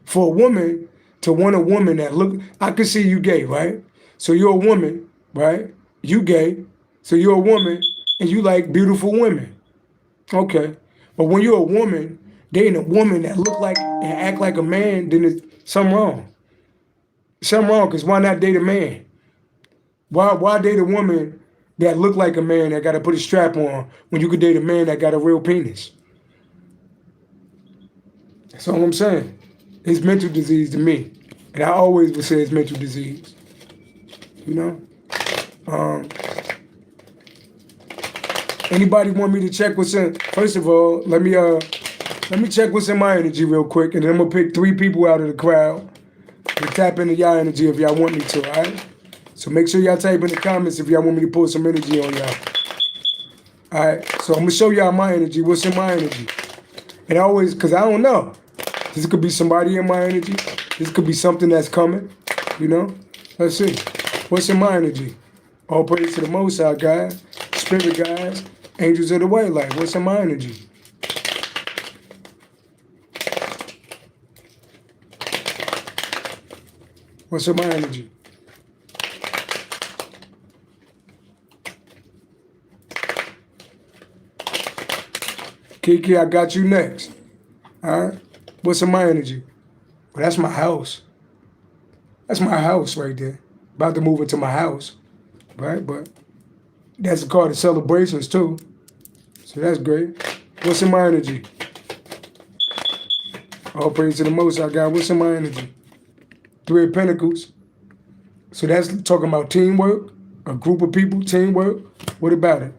For a woman to want a woman that look, I can see you gay, right? So you're a woman, right? You gay, so you're a woman and you like beautiful women. Okay. But when you're a woman, dating a woman that look like and act like a man, then there's something wrong. Something wrong, because why not date a man? Why date a woman that look like a man that got to put a strap on when you could date a man that got a real penis? That's all I'm saying. It's mental disease to me. And I always would say it's mental disease. You know? Anybody want me to check what's in? First of all, let me check what's in my energy real quick, and then I'm gonna pick 3 people out of the crowd and tap into y'all energy if y'all want me to, all right? So make sure y'all type in the comments if y'all want me to pull some energy on y'all. All right, so I'm gonna show y'all my energy, what's in my energy. And I always, cause I don't know. This could be somebody in my energy. This could be something that's coming, you know? Let's see, what's in my energy? All praise to the Most High, guys, spirit guys, angels of the white light, what's in my energy? What's in my energy? Kiki, I got you next. All right? What's in my energy? Well, that's my house. That's my house right there. About to move into my house, right? But that's called the celebrations too. So that's great. What's in my energy? All praise to the Most High God. What's in my energy? 3 of Pentacles. So that's talking about teamwork, a group of people, teamwork. What about it?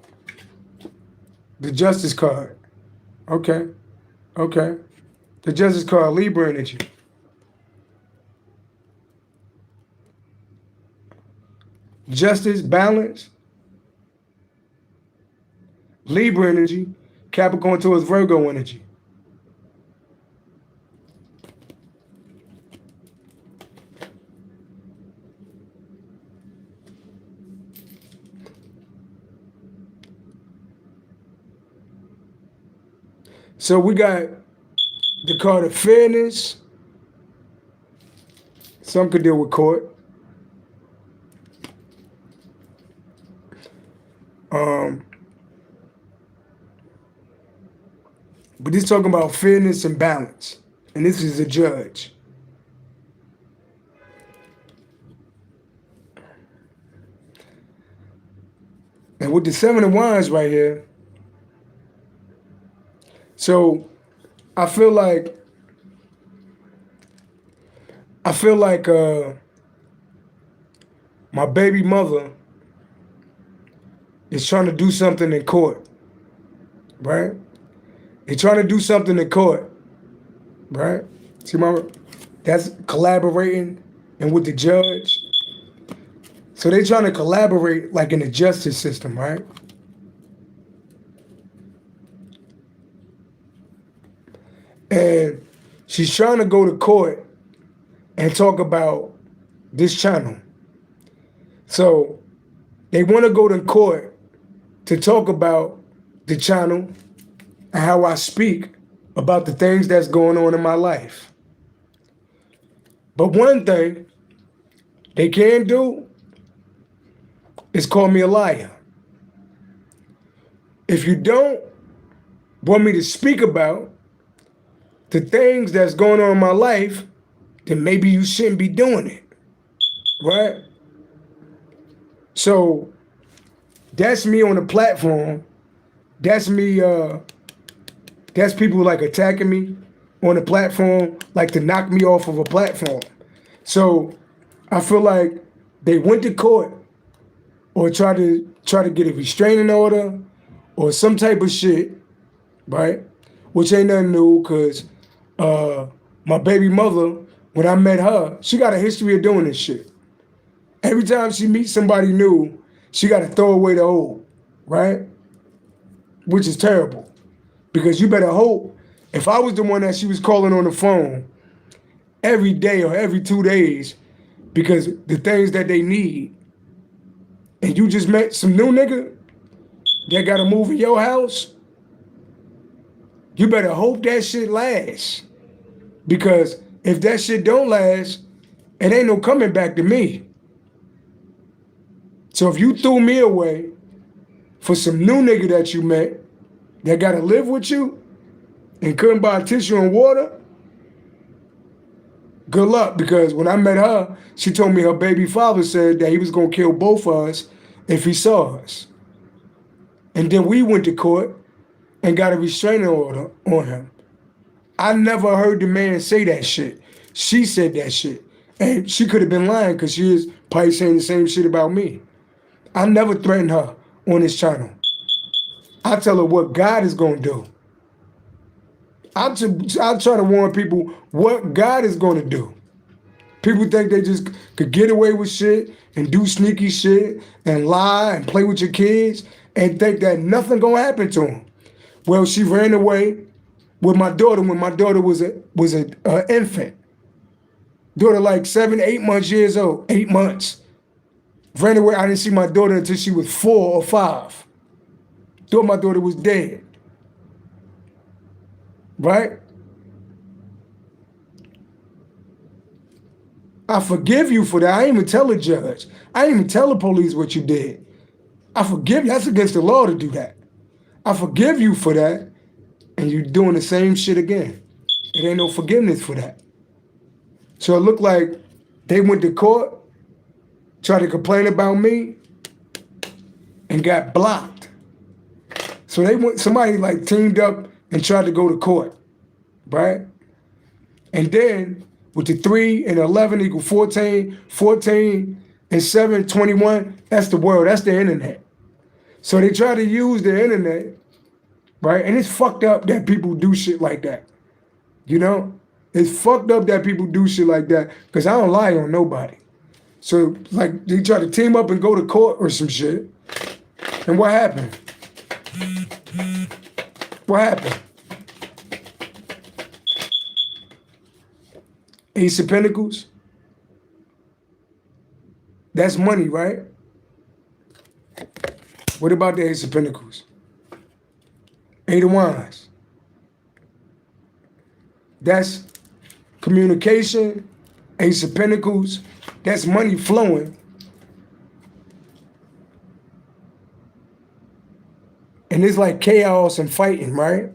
The Justice card. Okay. Okay. The Justice card, Libra energy. Justice, balance, Libra energy, Capricorn towards Virgo energy. So we got the card of fairness. Some could deal with court. But this talking about fairness and balance. And this is a judge. And with the Seven of Wands right here, so I feel like my baby mother is trying to do something in court, right? They're trying to do something in court, right? See, that's collaborating and with the judge. So they're trying to collaborate like in the justice system, right? And she's trying to go to court and talk about this channel. So they want to go to court to talk about the channel and how I speak about the things that's going on in my life. But one thing they can't do is call me a liar. If you don't want me to speak about the things that's going on in my life, then maybe you shouldn't be doing it, right? So that's me on the platform. That's me, that's people like attacking me on the platform, like to knock me off of a platform. So I feel like they went to court or try to get a restraining order or some type of shit, right? Which ain't nothing new, because my baby mother, when I met her, she got a history of doing this shit. Every time she meets somebody new, she got to throw away the old, right? Which is terrible, because you better hope, if I was the one that she was calling on the phone every day or every 2 days because the things that they need, and you just met some new nigga that got to move in your house, you better hope that shit lasts. Because if that shit don't last, it ain't no coming back to me. So if you threw me away for some new nigga that you met that got to live with you and couldn't buy tissue and water, good luck. Because when I met her, she told me her baby father said that he was going to kill both of us if he saw us. And then we went to court and got a restraining order on him. I never heard the man say that shit. She said that shit. And she could have been lying, because she is probably saying the same shit about me. I never threatened her on this channel. I tell her what God is going to do. I try to warn people what God is going to do. People think they just could get away with shit and do sneaky shit and lie and play with your kids and think that nothing going to happen to them. Well, she ran away with my daughter when my daughter was an infant. Daughter like 7, 8 months years old, 8 months. Ran away. I didn't see my daughter until she was 4 or 5. Thought my daughter was dead. Right? I forgive you for that. I ain't even tell the judge. I ain't even tell the police what you did. I forgive you. That's against the law to do that. I forgive you for that, and you're doing the same shit again. It ain't no forgiveness for that. So it looked like they went to court, tried to complain about me, and got blocked. So somebody like teamed up and tried to go to court, right? And then with the 3 and 11 equal 14, 14 and 7, 21, that's the world, that's the internet. So they try to use the internet, right? And it's fucked up that people do shit like that. You know? It's fucked up that people do shit like that, because I don't lie on nobody. So like they try to team up and go to court or some shit. And what happened? What happened? Ace of Pentacles. That's money, right? What about the Ace of Pentacles? 8 of Wands. That's communication. Ace of Pentacles. That's money flowing. And it's like chaos and fighting, right?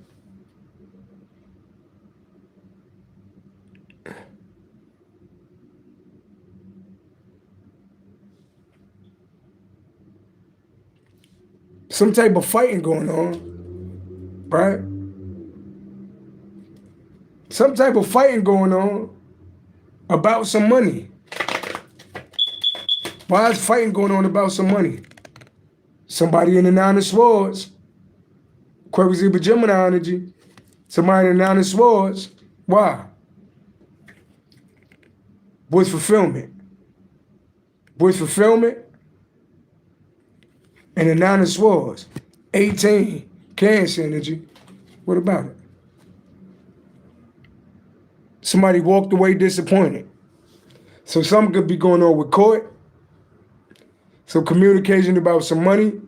some type of fighting going on, right? Some type of fighting going on about some money. Why is fighting going on about some money? Somebody in the Nine of Swords, Aquarius, Libra, Gemini energy, somebody in the Nine of Swords. Why? What's fulfillment? What's fulfillment? And the Nine of Swords, 18, Cancer energy. What about it? Somebody walked away disappointed. So something could be going on with court. So communication about some money.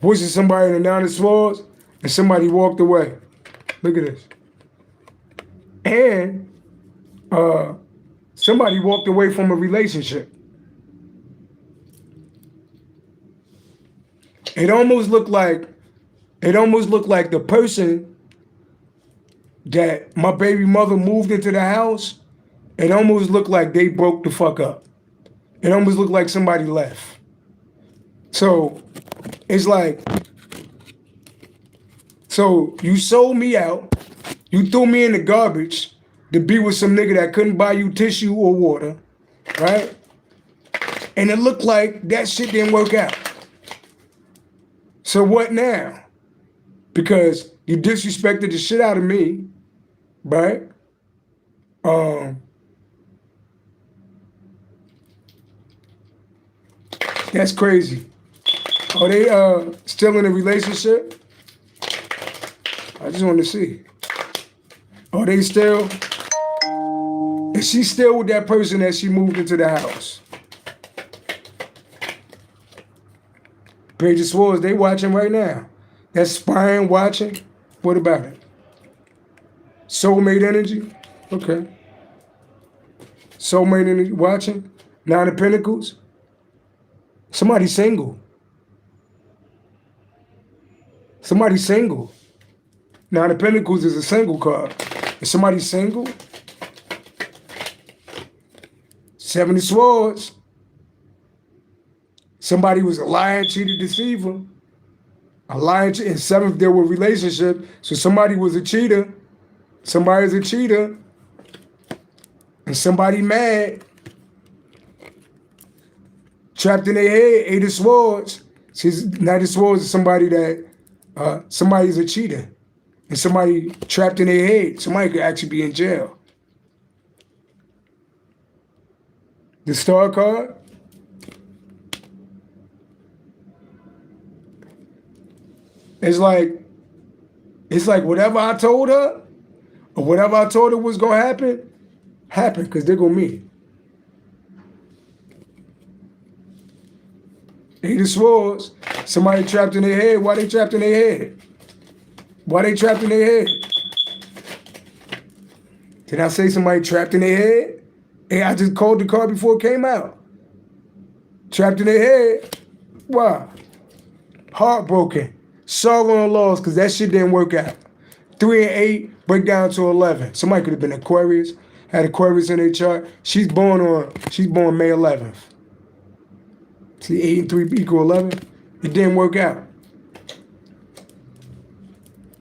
Pushing somebody in the Nine of Swords, and somebody walked away. Look at this. And somebody walked away from a relationship. It almost looked like the person that my baby mother moved into the house, it almost looked like they broke the fuck up. It almost looked like somebody left. So it's like, so you sold me out, you threw me in the garbage to be with some nigga that couldn't buy you tissue or water, right? And it looked like that shit didn't work out. So what now? Because you disrespected the shit out of me, right? That's crazy. Are they still in a relationship? I just want to see. Are they still? Is she still with that person that she moved into the house? Page of Swords, they watching right now. That's spying, watching. What about it? Soulmate energy? Okay. Soulmate energy, watching. Nine of Pentacles. Somebody single. Somebody single. Nine of Pentacles is a single card. Is somebody single? Seven of Swords. Somebody was a lying, cheated, deceiver. A lying, and seventh, there were relationship. So somebody was a cheater. Somebody's a cheater. And somebody mad. Trapped in their head, Eight of Swords. Knight of Swords is somebody that, somebody's a cheater. And somebody trapped in their head. Somebody could actually be in jail. The Star card. It's like whatever I told her, or whatever I told her was gonna happen, happened, because they're gonna meet. Eight of Swords, somebody trapped in their head. Why they trapped in their head? Why they trapped in their head? Did I say somebody trapped in their head? Hey, I just called the card before it came out. Trapped in their head. Why? Heartbroken. Sorrow and loss, because that shit didn't work out. 3 and 8 break down to 11. Somebody could have been Aquarius, had Aquarius in their chart. She's born May 11th. See, 8 and 3 equal 11. It didn't work out.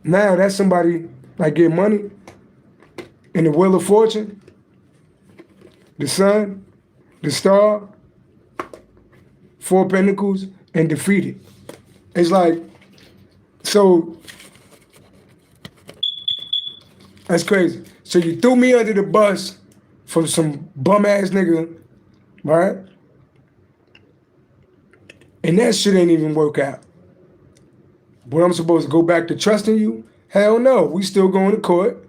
Now that's somebody like get money in the Wheel of Fortune, the Sun, the Star, 4 Pentacles, and defeated. It's like, so that's crazy. So you threw me under the bus from some bum ass nigga, right? And that shit ain't even work out. What I'm supposed to go back to trusting you? Hell no. We still going to court.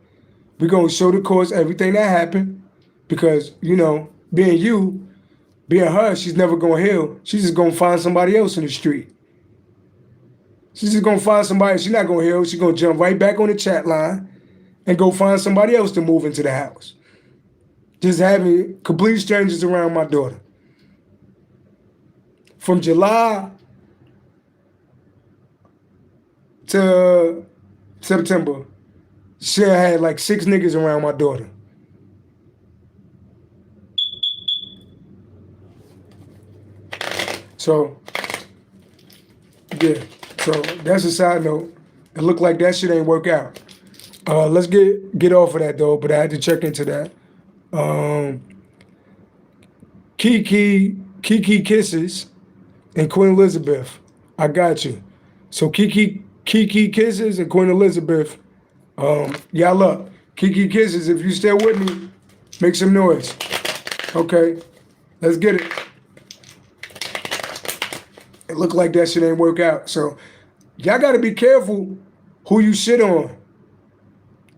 We're going to show the courts everything that happened. Because, you know, being her, she's never going to heal. She's just going to find somebody else in the street. She's just going to find somebody. She's not going to heal. She's going to jump right back on the chat line and go find somebody else to move into the house. Just having complete strangers around my daughter. From July to September, she had like 6 niggas around my daughter. So Yeah. So that's a side note. It looked like that shit ain't work out. Let's get off of that though, but I had to check into that. Kiki Kisses and Queen Elizabeth. I got you. So Kiki Kisses and Queen Elizabeth. Y'all up. Kiki Kisses, if you still with me, make some noise. Okay. Let's get it. It looked like that shit ain't work out. So y'all gotta be careful who you shit on.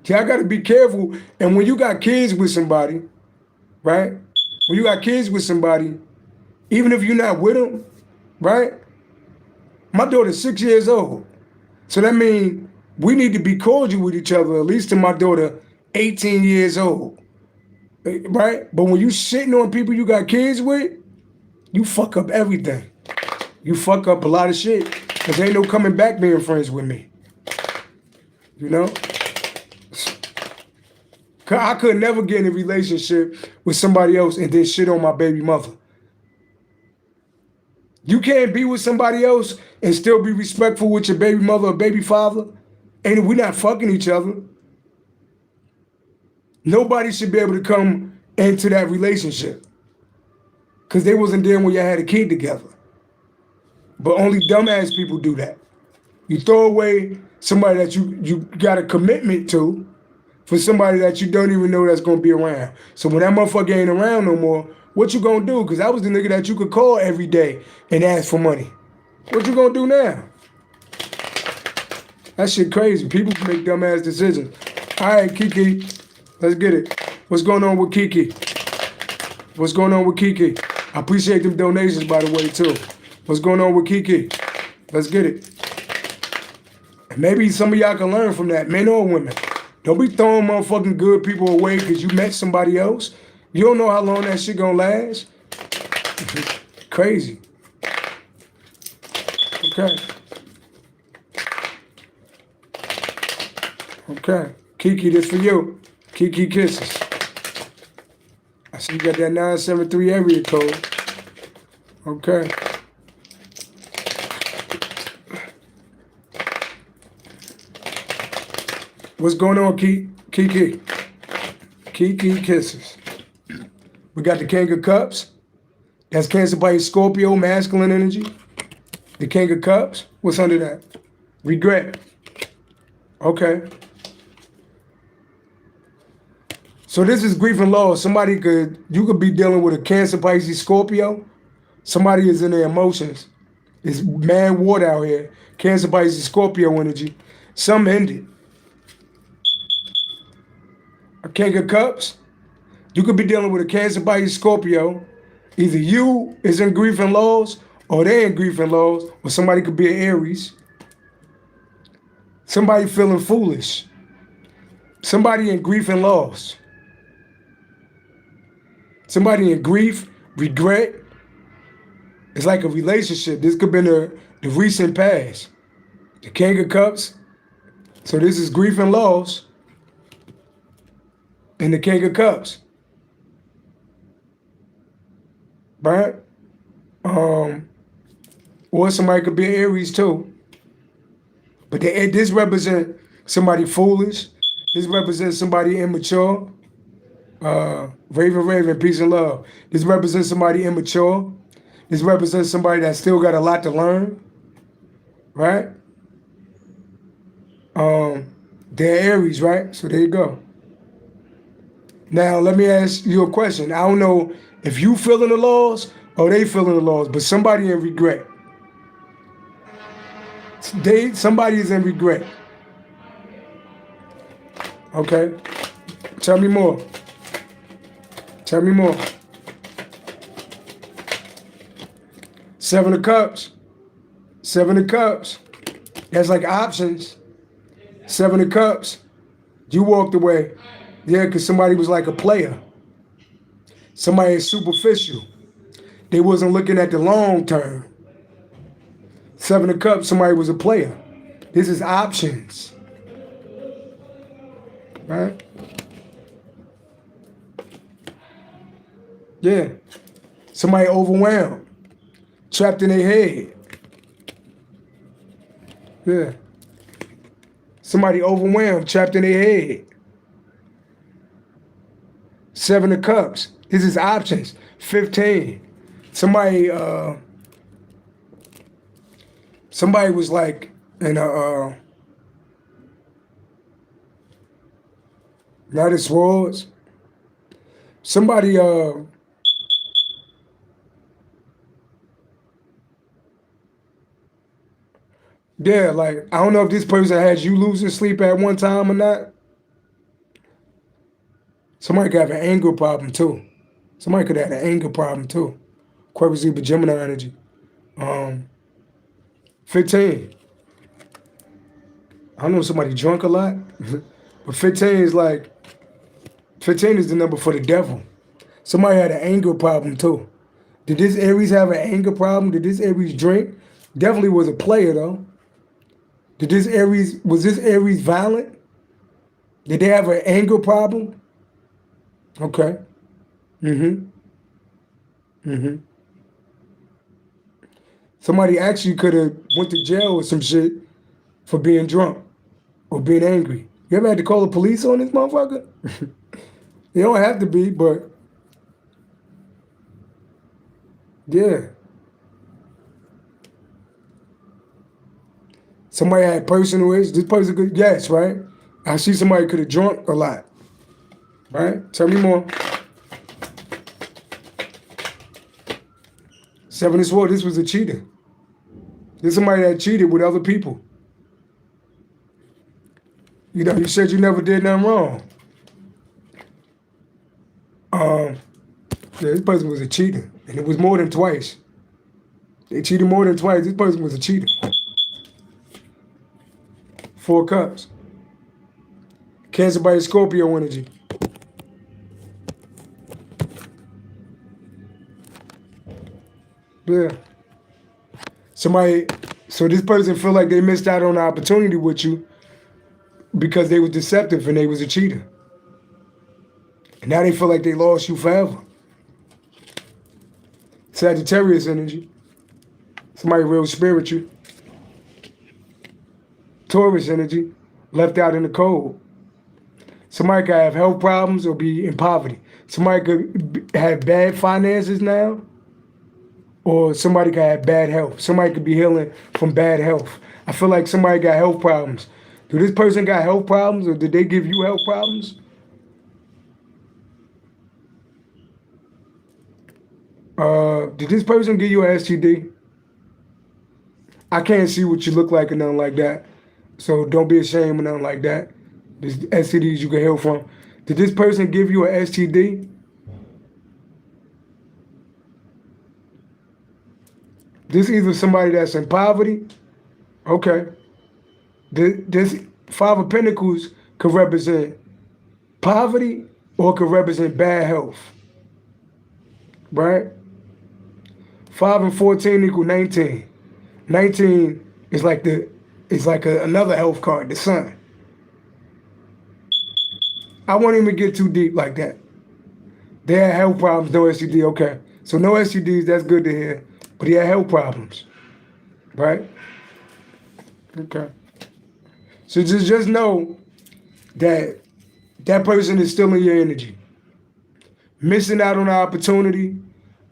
Y'all gotta be careful. And when you got kids with somebody, right? When you got kids with somebody, even if you're not with them, right? My daughter's 6 years old. So that means we need to be cordial with each other, at least to my daughter, 18 years old. Right? But when you shitting on people you got kids with, you fuck up everything. You fuck up a lot of shit. Because ain't no coming back being friends with me. You know? I could never get in a relationship with somebody else and then shit on my baby mother. You can't be with somebody else and still be respectful with your baby mother or baby father. And we're not fucking each other. Nobody should be able to come into that relationship. Because they wasn't there when y'all had a kid together. But only dumbass people do that. You throw away somebody that you got a commitment to for somebody that you don't even know that's going to be around. So when that motherfucker ain't around no more, what you going to do? Because I was the nigga that you could call every day and ask for money. What you going to do now? That shit crazy. People make dumbass decisions. All right, Kiki, let's get it. What's going on with Kiki? What's going on with Kiki? I appreciate them donations, by the way, too. What's going on with Kiki? Let's get it. And maybe some of y'all can learn from that, men or women. Don't be throwing motherfucking good people away because you met somebody else. You don't know how long that shit gonna last. Crazy. Okay. Okay. Kiki, this for you. Kiki Kisses. I see you got that 973 area code. Okay. What's going on, Kiki? Kiki Kisses. We got the King of Cups. That's Cancer by Scorpio, masculine energy. The King of Cups. What's under that? Regret. Okay. So this is grief and loss. You could be dealing with a Cancer, Pisces, Scorpio. Somebody is in their emotions. It's mad water out here. Cancer, Pisces, Scorpio energy. Some ended. A King of Cups. You could be dealing with a Cancer, Pisces, Scorpio. Either you is in grief and loss, or they in grief and loss, or somebody could be an Aries. Somebody feeling foolish. Somebody in grief and loss. Somebody in grief, regret. It's like a relationship. This could be the recent past. The King of Cups. So this is grief and loss. And the King of Cups. Right? Or somebody could be an Aries too. But this represents somebody foolish. This represents somebody immature. Raven, peace and love. This represents somebody immature. This represents somebody that still got a lot to learn. Right? They're Aries, right? So there you go. Now, let me ask you a question. I don't know if you feeling the loss or they feeling the loss, but somebody in regret. Somebody is in regret. Okay? Tell me more. Tell me more. 7 of Cups. 7 of Cups. That's like options. 7 of Cups. You walked away. Yeah, because somebody was like a player. Somebody is superficial. They wasn't looking at the long term. 7 of Cups, somebody was a player. This is options. Right? Yeah. Somebody overwhelmed. Trapped in their head. Yeah. Somebody overwhelmed, trapped in their head. 7 of Cups. This is options. 15. Somebody was like in a Knight of Swords. Somebody yeah, like I don't know if this person had you losing sleep at one time or not. Somebody could have an anger problem too. Somebody could have an anger problem too. Aquarius, Libra, Gemini energy. 15. I don't know if somebody drunk a lot, but 15 is like, 15 is the number for the devil. Somebody had an anger problem too. Did this Aries have an anger problem? Did this Aries drink? Definitely was a player though. Was this Aries violent? Did they have an anger problem? Okay. Somebody actually could have went to jail or some shit for being drunk or being angry. You ever had to call the police on this motherfucker? You don't have to be, but yeah. Somebody had personal issues. This person could, yes, right? I see somebody could have drunk a lot. Right? Tell me more. 7 of Swords, this was a cheater. This is somebody that cheated with other people. You know, you said you never did nothing wrong. Yeah, this person was a cheater. And it was more than twice. They cheated more than twice. This person was a cheater. 4 of Cups. Cancer by Scorpio energy. Yeah. Somebody, so this person feel like they missed out on the opportunity with you because they was deceptive and they was a cheater. And now they feel like they lost you forever. Sagittarius energy. Somebody real spiritual. Taurus energy. Left out in the cold. Somebody could have health problems or be in poverty. Somebody could have bad finances now. Or somebody could have bad health. Somebody could be healing from bad health. I feel like somebody got health problems. Do this person got health problems or did they give you health problems? Did this person give you an STD? I can't see what you look like or nothing like that. So don't be ashamed or nothing like that. There's STDs you can heal from. Did this person give you an STD? This either somebody that's in poverty. Okay. This 5 of Pentacles could represent poverty or could represent bad health. Right? 5 and 14 equal 19. 19 is like another health card, the sun. I won't even get too deep like that. They had health problems, no STD, okay. So no STDs, that's good to hear. But he had health problems, right? Okay. So just know that that person is still in your energy. Missing out on the opportunity,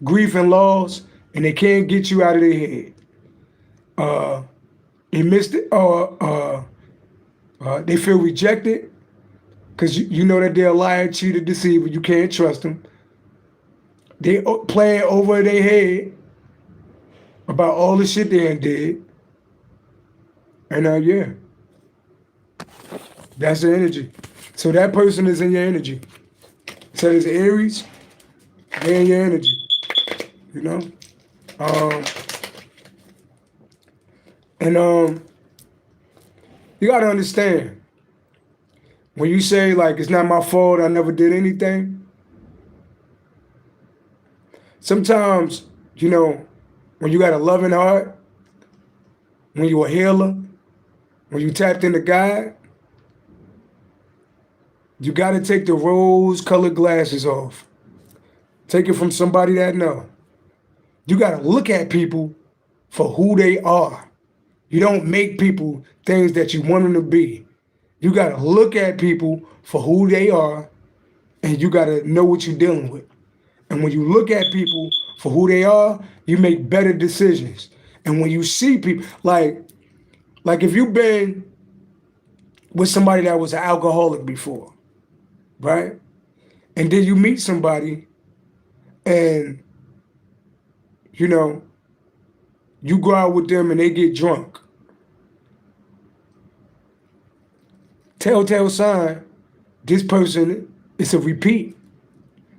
grief and loss, and they can't get you out of their head. They missed it, they feel rejected because you know that they're a liar, cheater, deceiver. You can't trust them. They playing over their head about all the shit they did. And yeah, that's the energy. So that person is in your energy. So there's Aries, they're in your energy, you know? You gotta understand, when you say like, it's not my fault, I never did anything, sometimes, you know, when you got a loving heart, when you a healer, when you tapped into God, you got to take the rose-colored glasses off. Take it from somebody that know. You got to look at people for who they are. You don't make people things that you want them to be. You got to look at people for who they are, and you got to know what you're dealing with. And when you look at people for who they are, you make better decisions. And when you see people, like if you've been with somebody that was an alcoholic before, right? And then you meet somebody and, you know, you go out with them and they get drunk. Telltale sign, this person is a repeat.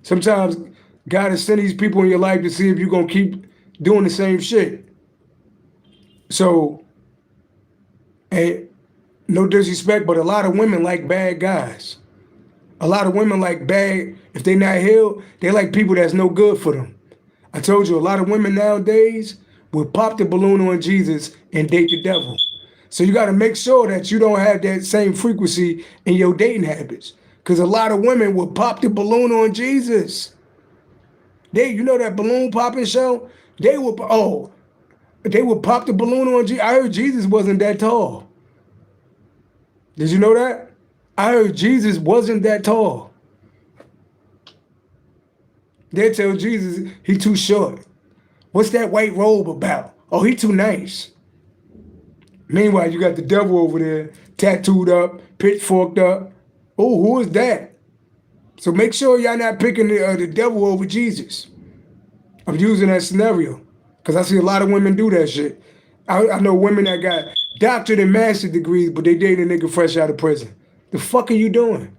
Sometimes God has sent these people in your life to see if you're going to keep doing the same shit. So, and no disrespect, but a lot of women like bad guys. A lot of women like bad, if they not healed, they like people that's no good for them. I told you, a lot of women nowadays will pop the balloon on Jesus and date the devil. So you got to make sure that you don't have that same frequency in your dating habits. Because a lot of women will pop the balloon on Jesus. You know that balloon popping show? They would pop the balloon on Jesus. I heard Jesus wasn't that tall. Did you know that? I heard Jesus wasn't that tall. They tell Jesus he too short. What's that white robe about? Oh, he too nice. Meanwhile, you got the devil over there, tattooed up, pitchforked up. Oh, who is that? So make sure y'all not picking the devil over Jesus. I'm using that scenario because I see a lot of women do that shit. I know women that got doctorate and master's degrees, but they date a nigga fresh out of prison. The fuck are you doing?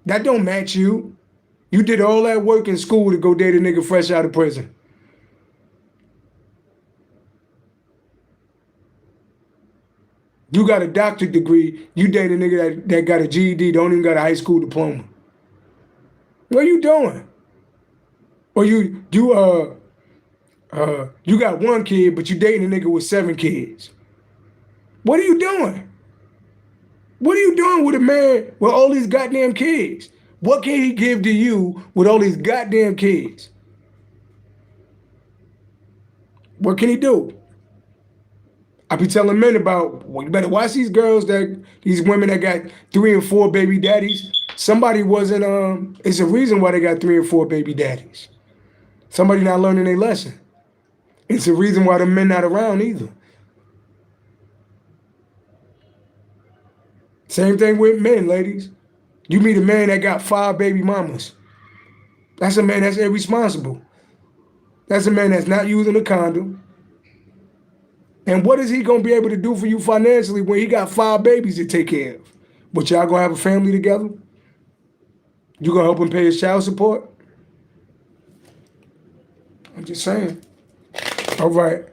That don't match you. You did all that work in school to go date a nigga fresh out of prison. You got a doctorate degree, you date a nigga that got a GED, don't even got a high school diploma. What are you doing? Or you got one kid, but you dating a nigga with 7 kids. What are you doing? What are you doing with a man with all these goddamn kids? What can he give to you with all these goddamn kids? What can he do? I be telling men about, well, you better watch these these women that got 3 and 4 baby daddies. Somebody wasn't, it's a reason why they got 3 and 4 baby daddies. Somebody not learning their lesson. It's a reason why the men not around either. Same thing with men, ladies. You meet a man that got 5 baby mamas. That's a man that's irresponsible. That's a man that's not using a condom. And what is he going to be able to do for you financially when he got 5 babies to take care of? But y'all going to have a family together? You going to help him pay his child support? I'm just saying. All right.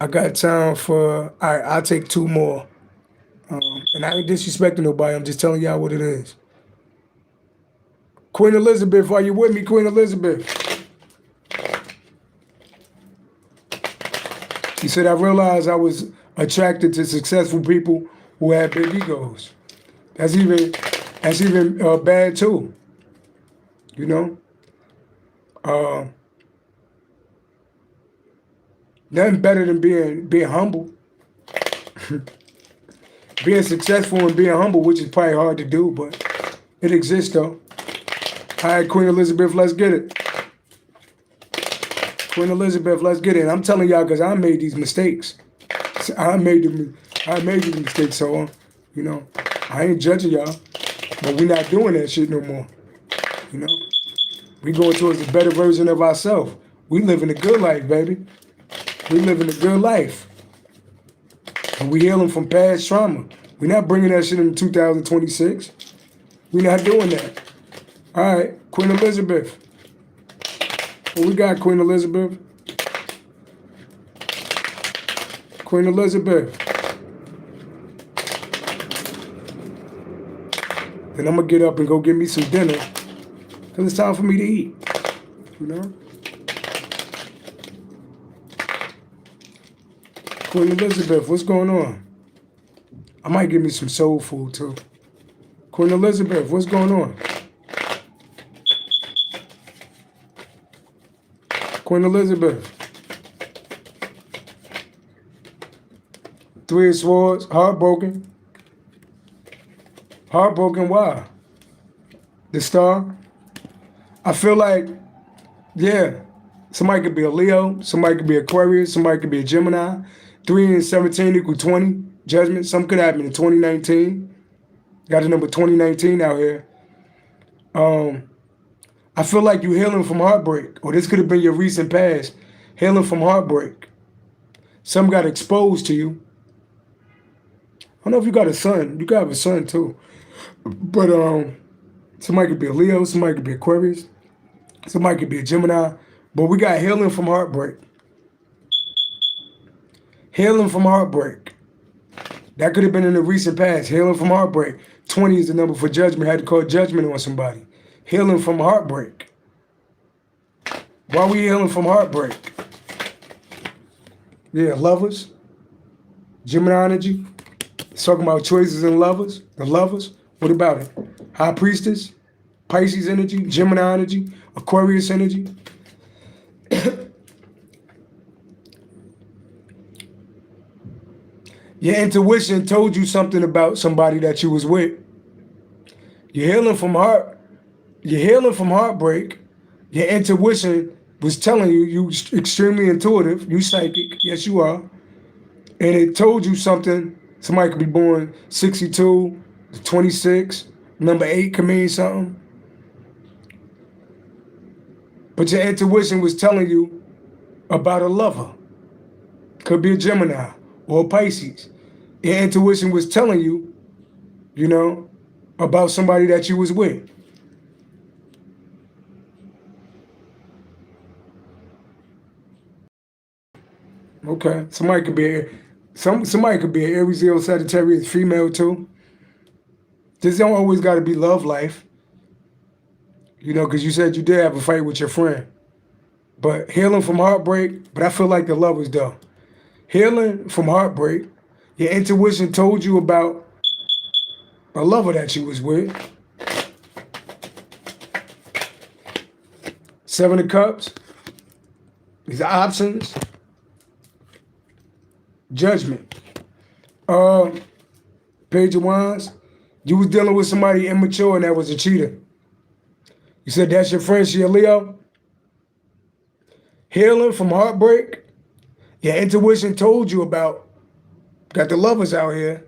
I got time for, all right, I'll take 2 more. And I ain't disrespecting nobody. I'm just telling y'all what it is. Queen Elizabeth, are you with me, Queen Elizabeth? She said, I realized I was attracted to successful people who had big egos. That's even bad too. You know? Nothing better than being humble. Being successful and being humble, which is probably hard to do, but it exists though. All right, Queen Elizabeth, let's get it. Queen Elizabeth, let's get it. And I'm telling y'all because I made these mistakes. I made these mistakes, so you know, I ain't judging y'all, but we're not doing that shit no more. You know, we going towards a better version of ourselves. We living a good life, baby. We living a good life. And we healing from past trauma. We're not bringing that shit into 2026. We're not doing that. All right, Queen Elizabeth. What we got, Queen Elizabeth? Queen Elizabeth. Then I'm going to get up and go get me some dinner because it's time for me to eat, you know? Queen Elizabeth, what's going on? I might give me some soul food too. Queen Elizabeth, what's going on? Queen Elizabeth. Three of Swords, heartbroken. Heartbroken, why? The Star. I feel like, yeah, somebody could be a Leo, somebody could be Aquarius, somebody could be a Gemini. 3 and 17 equal 20. Judgment, something could happen in 2019. Got the number 2019 out here. I feel like you're healing from heartbreak, or this could have been your recent past. Healing from heartbreak. Some got exposed to you. I don't know if you got a son. You could have a son too. But somebody could be a Leo, somebody could be Aquarius, somebody could be a Gemini. But we got healing from heartbreak. Healing from heartbreak. That could have been in the recent past. Healing from heartbreak. 20 is the number for judgment. Had to call judgment on somebody. Healing from heartbreak. Why are we healing from heartbreak? Yeah, lovers. Gemini energy. It's talking about choices in lovers. The lovers. What about it? High Priestess. Pisces energy. Gemini energy. Aquarius energy. Your intuition told you something about somebody that you was with. You're healing from heartbreak. Your intuition was telling you, you extremely intuitive, you psychic, yes you are. And it told you something. Somebody could be born 62 to 26. Number 8 could mean something. But your intuition was telling you about a lover. Could be a Gemini or a Pisces. Your intuition was telling you, you know, about somebody that you was with. Okay, somebody could be an Aries, Leo, Sagittarius, female too. This don't always got to be love life. You know, because you said you did have a fight with your friend. But healing from heartbreak, but I feel like the lovers though. Healing from heartbreak, your intuition told you about a lover that you was with. 7 of Cups. These are options. Judgment. Page of Wands. You was dealing with somebody immature and that was a cheater. You said that's your friend, she a Leo. Healing from heartbreak. Your intuition told you about, got the lovers out here.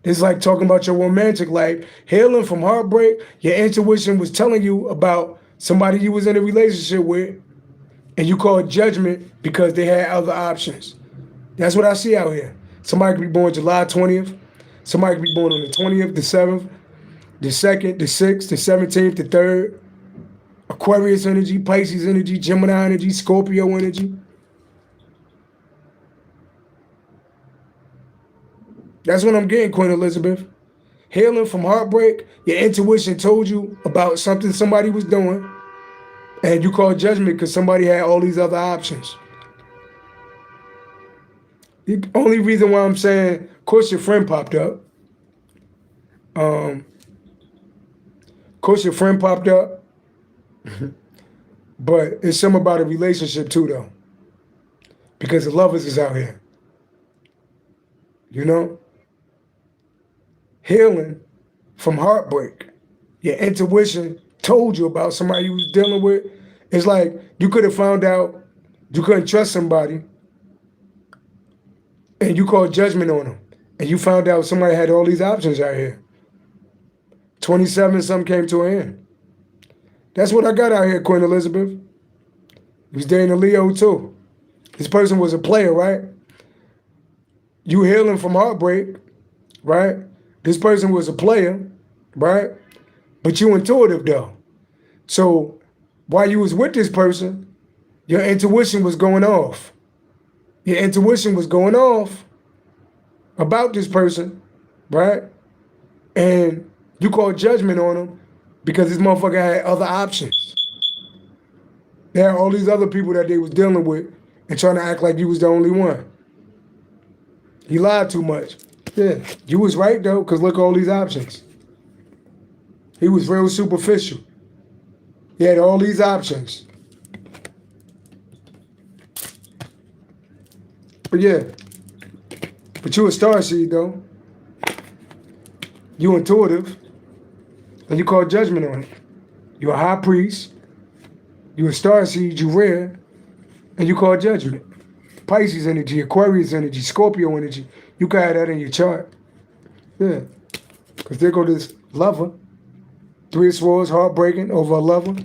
It's like talking about your romantic life. Healing from heartbreak. Your intuition was telling you about somebody you was in a relationship with and you called judgment because they had other options. That's what I see out here. Somebody could be born July 20th. Somebody could be born on the 20th, the 7th, the 2nd, the 6th, the 17th, the 3rd. Aquarius energy, Pisces energy, Gemini energy, Scorpio energy. That's what I'm getting, Queen Elizabeth. Healing from heartbreak. Your intuition told you about something somebody was doing, and you called judgment because somebody had all these other options. The only reason why I'm saying, of course your friend popped up. Of course your friend popped up. But it's something about a relationship too, though. Because the lovers is out here. You know? Healing from heartbreak. Your intuition told you about somebody you was dealing with. It's like you could have found out you couldn't trust somebody and you called judgment on them. And you found out somebody had all these options out here. 27 something came to an end. That's what I got out here, Queen Elizabeth. He was dating a Leo too. This person was a player, right? You healing from heartbreak, right? This person was a player, right? But you intuitive though. So while you was with this person, your intuition was going off. Your intuition was going off about this person, right? And you called judgment on him because this motherfucker had other options. They had all these other people that they was dealing with and trying to act like you was the only one. He lied too much. Yeah, you was right though, because look at all these options. He was real superficial. He had all these options. But yeah, But you a starseed though. You intuitive. And you call judgment on it. You're a high priest. You a starseed, you rare, and you call judgment. Pisces energy, Aquarius energy, Scorpio energy. You can have that in your chart. Yeah. Because there go this lover. 3 of Swords, heartbreaking over a lover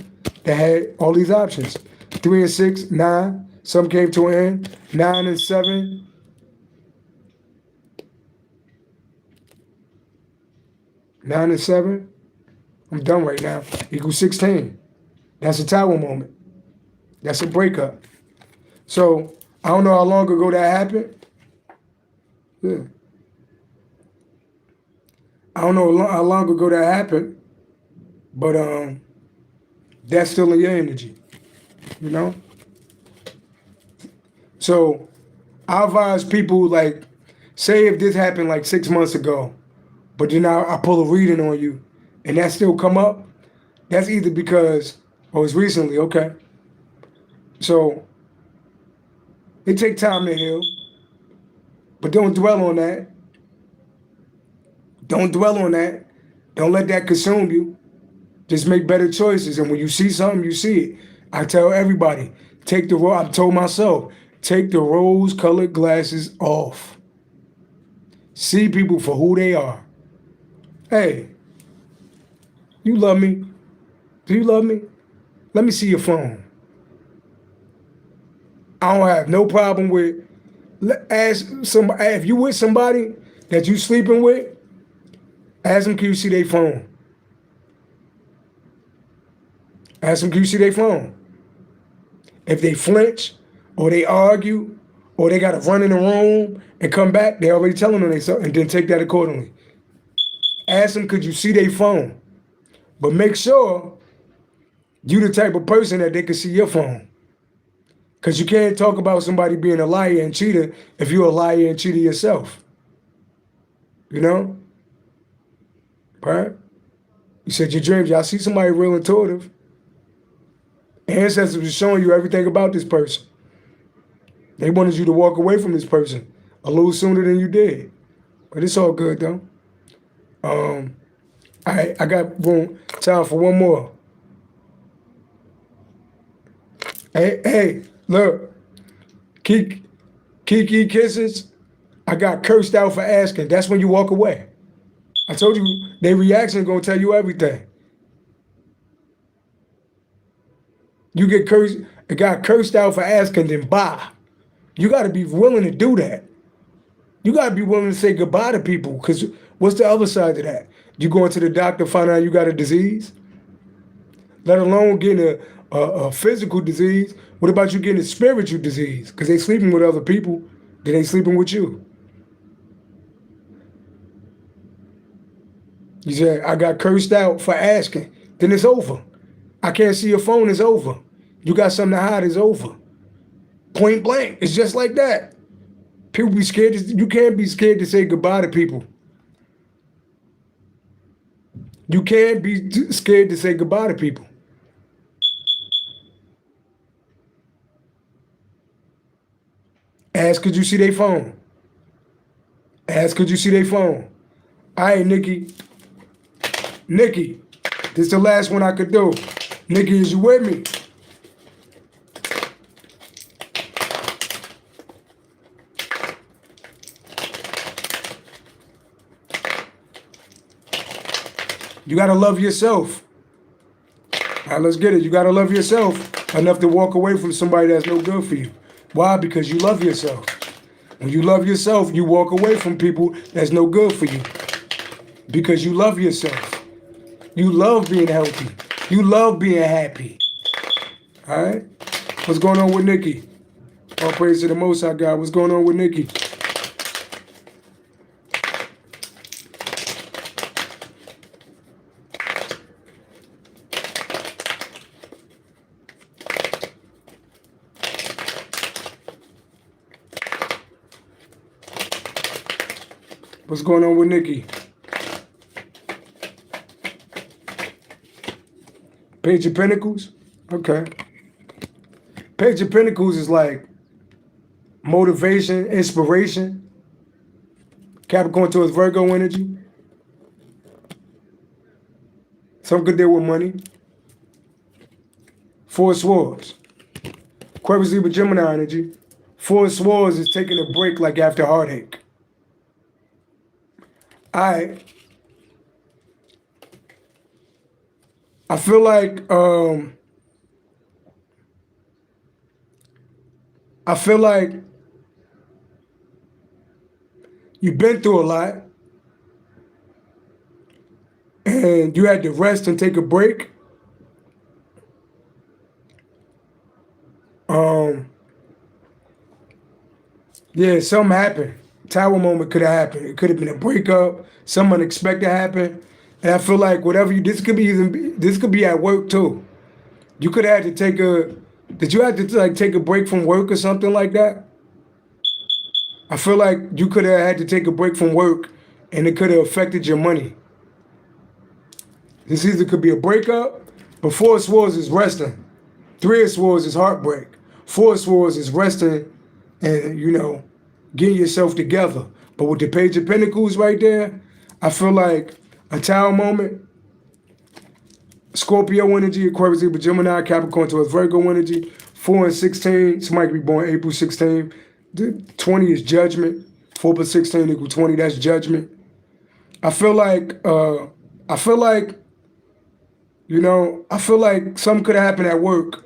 that had all these options. 3 and 6, 9. Some came to an end. 9 and 7. 9 and 7. I'm done right now. Equals 16. That's a tower moment. That's a breakup. So I don't know how long ago that happened. Yeah. I don't know how long ago that happened, but that's still in your energy, you know? So I advise people, like, say if this happened like 6 months ago, but then I pull a reading on you and that still come up, that's either because, oh, it's recently, okay. So it take time to heal, but don't dwell on that. Don't dwell on that. Don't let that consume you. Just make better choices. And when you see something, you see it. I tell everybody, I told myself, take the rose-colored glasses off. See people for who they are. Hey, you love me? Do you love me? Let me see your phone. I don't have no problem with, ask somebody, if you with somebody that you sleeping with, ask them, can you see their phone? Ask them, can you see their phone? If they flinch, or they argue, or they got to run in the room and come back, they already telling them they something, and then take that accordingly. Ask them, could you see their phone? But make sure you the type of person that they can see your phone. Because you can't talk about somebody being a liar and cheater if you're a liar and cheater yourself. You know? Right? You said your dreams. Y'all see somebody real intuitive. Ancestors were showing you everything about this person. They wanted you to walk away from this person a little sooner than you did. But it's all good though. I got time for one more. Hey, look. Kiki Kisses, I got cursed out for asking. That's when you walk away. I told you, their reaction gonna tell you everything. You get cursed, it got cursed out for asking, then bye. You gotta be willing to do that. You gotta be willing to say goodbye to people, because what's the other side of that? You going to the doctor, find out you got a disease? Let alone getting a physical disease. What about you getting a spiritual disease? Because they sleeping with other people, then they sleeping with you. You said, I got cursed out for asking. Then it's over. I can't see your phone, it's over. You got something to hide, it's over. Point blank, it's just like that. People be scared, you can't be scared to say goodbye to people. You can't be scared to say goodbye to people. Ask, could you see their phone? Ask, could you see their phone? All right, Nikki. Nikki, this is the last one I could do. Nikki, is you with me? You gotta love yourself. All right, let's get it. You gotta love yourself enough to walk away from somebody that's no good for you. Why? Because you love yourself. When you love yourself, you walk away from people that's no good for you. Because you love yourself. You love being healthy. You love being happy. All right? What's going on with Nikki? All praise to the Most High God. What's going on with Nikki? What's going on with Nikki? Page of Pentacles? Okay. Page of Pentacles is like motivation, inspiration. Capricorn towards Virgo energy. Some could deal with money. Four of Swords. Aquarius, Libra, Gemini energy. Four of Swords is taking a break like after heartache. I feel like you've been through a lot and you had to rest and take a break. Yeah, something happened. Tower moment could have happened. It could have been a breakup. Something unexpected happened. And I feel like whatever you, this could be at work too. You could have had to did you have to like take a break from work or something like that? I feel like you could have had to take a break from work and it could have affected your money. This either could be a breakup, but Four of Swords is resting. Three of Swords is heartbreak. Four of Swords is resting and, getting yourself together. But with the Page of Pentacles right there, I feel like a Tower moment, Scorpio energy, Aquarius, Libra, Gemini, Capricorn towards Virgo energy, 4 and 16, somebody could be born April 16. 20 is judgment. 4 plus 16 equals 20, that's judgment. I feel like something could have happened at work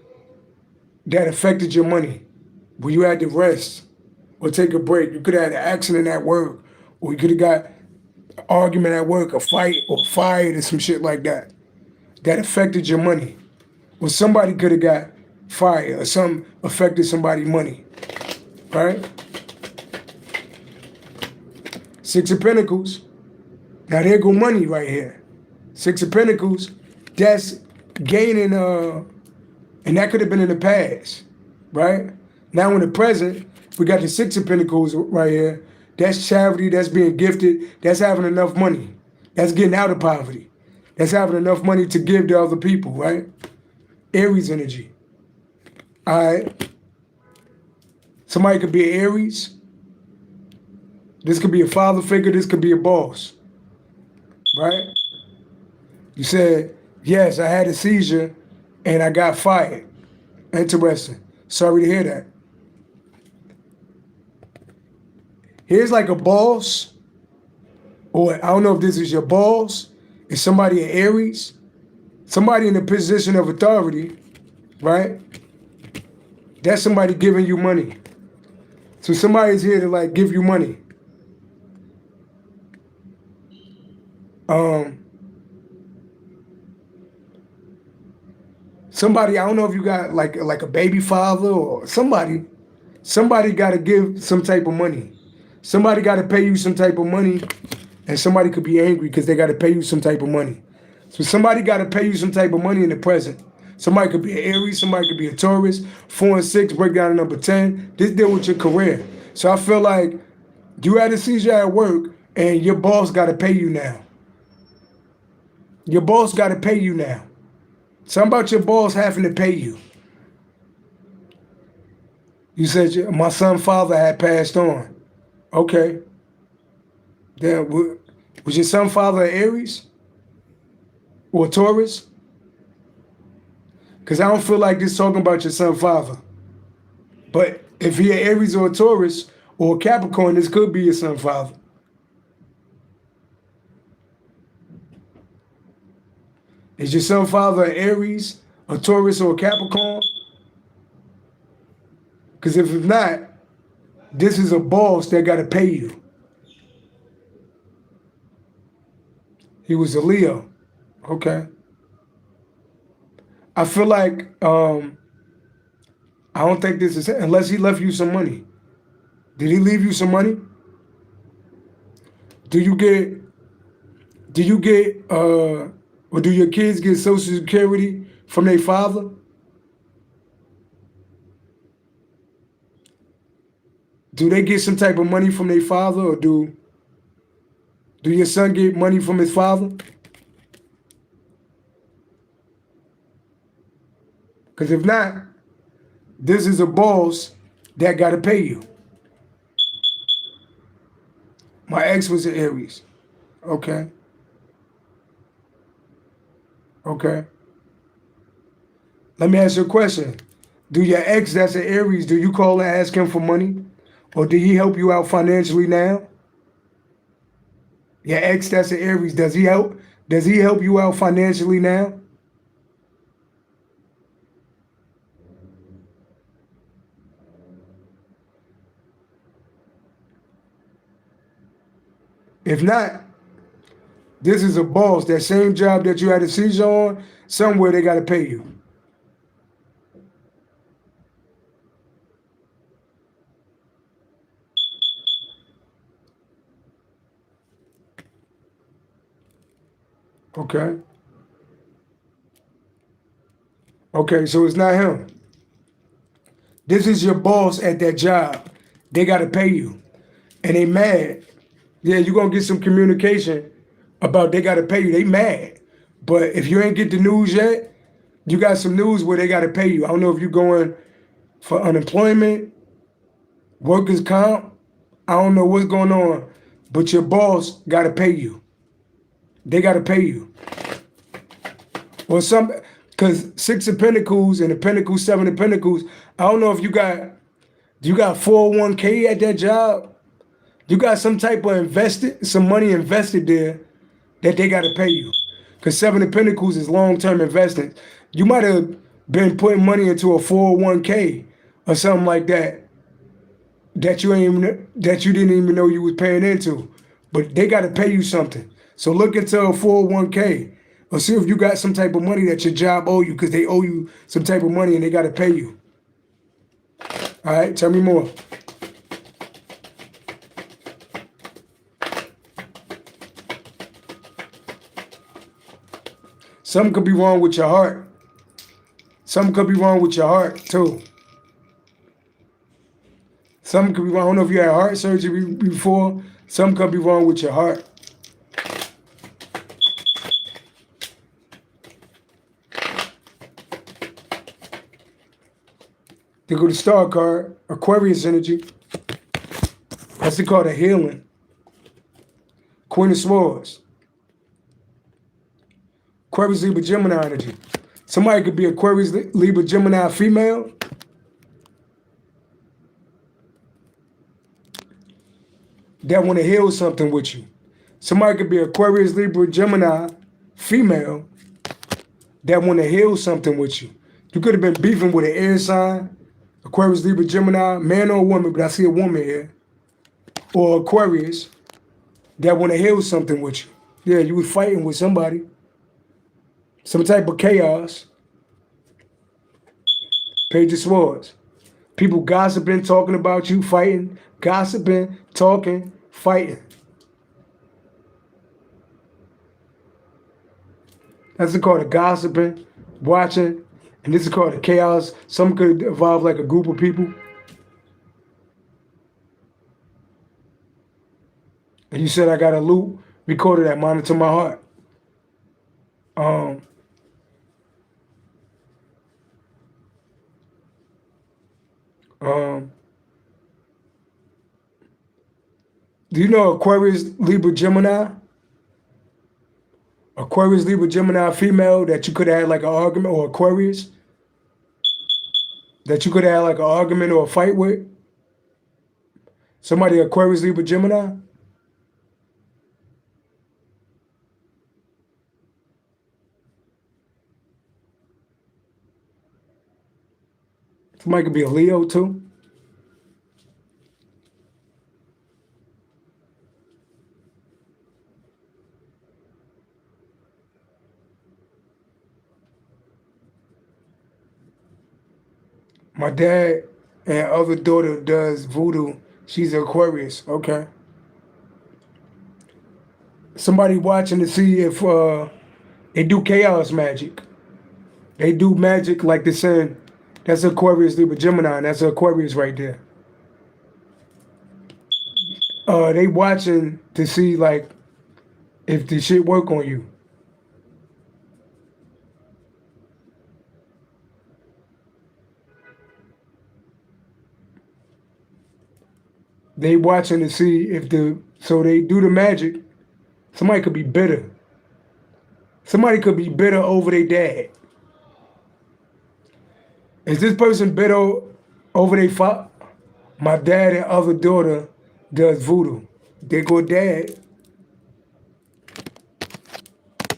that affected your money, where you had to rest or take a break. You could have had an accident at work, or you could have got an argument at work, a fight, or fired, or some shit like that. That affected your money. Or somebody could have got fired, or something affected somebody's money. Right? Six of Pentacles. Now there go money right here. Six of Pentacles, that's gaining, and that could have been in the past, right? Now in the present, we got the Six of Pentacles right here. That's charity, that's being gifted, that's having enough money. That's getting out of poverty. That's having enough money to give to other people, right? Aries energy. All right. Somebody could be an Aries. This could be a father figure, this could be a boss, right? You said, yes, I had a seizure and I got fired. Interesting. Sorry to hear that. Here's like a boss, or I don't know if this is your boss, it's somebody in Aries, somebody in a position of authority, right? That's somebody giving you money. So somebody's here to like give you money. Somebody, I don't know if you got like a baby father or somebody got to give some type of money. Somebody got to pay you some type of money, and somebody could be angry because they got to pay you some type of money. So somebody got to pay you some type of money in the present. Somebody could be an Aries, somebody could be a Taurus. 4 and 6, break down to number 10. This deal with your career. So I feel like you had a seizure at work and your boss got to pay you now. Your boss got to pay you now. Something about your boss having to pay you. You said my son's father had passed on. Okay. Then was your son's father an Aries or a Taurus? Because I don't feel like this talking about your son's father. But if he an Aries or a Taurus or a Capricorn, this could be your son's father. Is your son's father an Aries, a Taurus, or a Capricorn? Because if it's not, this is a boss that got to pay you. He was a Leo. Okay. I feel like, I don't think this is, unless he left you some money. Did he leave you some money? Do you get, or do your kids get Social Security from their father? Do they get some type of money from their father, or do your son get money from his father? Because if not, this is a boss that got to pay you. My ex was an Aries. Okay. Okay. Let me ask you a question. Do your ex that's an Aries, do you call and ask him for money? Or did he help you out financially now? Your ex that's an Aries, does he help? Does he help you out financially now? If not, this is a boss. That same job that you had a seizure on, somewhere they got to pay you. Okay. Okay, so it's not him. This is your boss at that job. They got to pay you. And they mad. Yeah, you're going to get some communication about they got to pay you. They mad. But if you ain't get the news yet, you got some news where they got to pay you. I don't know if you're going for unemployment, workers' comp. I don't know what's going on. But your boss got to pay you. They got to pay you. Or some, because Six of Pentacles and the Pentacles, Seven of Pentacles, I don't know if you got 401k at that job? You got some type of some money invested there that they got to pay you. Because Seven of Pentacles is long-term investment. You might have been putting money into a 401k or something like that that you didn't even know you was paying into. But they got to pay you something. So look into a 401k or see if you got some type of money that your job owe you because they owe you some type of money and they got to pay you. All right, tell me more. Something could be wrong with your heart. Something could be wrong with your heart, too. Something could be wrong. I don't know if you had heart surgery before. Something could be wrong with your heart. They go to Star card, Aquarius energy. That's called a healing. Queen of Swords. Aquarius, Libra, Gemini energy. Somebody could be Aquarius, Libra, Gemini female. That want to heal something with you. Somebody could be Aquarius, Libra, Gemini female that want to heal something with you. You could have been beefing with an air sign, Aquarius, Libra, Gemini, man or woman, but I see a woman here. Or Aquarius that want to heal something with you. Yeah, you was fighting with somebody. Some type of chaos. Page of Swords. People gossiping, talking about you, fighting, gossiping, talking, fighting. That's called a gossiping, watching, and this is called a chaos. Some could evolve like a group of people. And you said I got a loop recorded that monitor my heart. Do you know Aquarius, Libra, Gemini? Aquarius, Libra, Gemini female that you could have had like an argument, or Aquarius that you could have had like an argument or a fight with? Somebody Aquarius, Libra, Gemini? Somebody could be a Leo too. My dad and other daughter does voodoo. She's an Aquarius. Okay. Somebody watching to see if they do chaos magic. They do magic like the sun. That's Aquarius, Libra, Gemini. And that's Aquarius right there. They watching to see like if the shit work on you. They watching to see if the So they do the magic. Somebody could be bitter. Somebody could be bitter over their dad. Is this person bitter over their father? My dad and other daughter does voodoo. They go dad.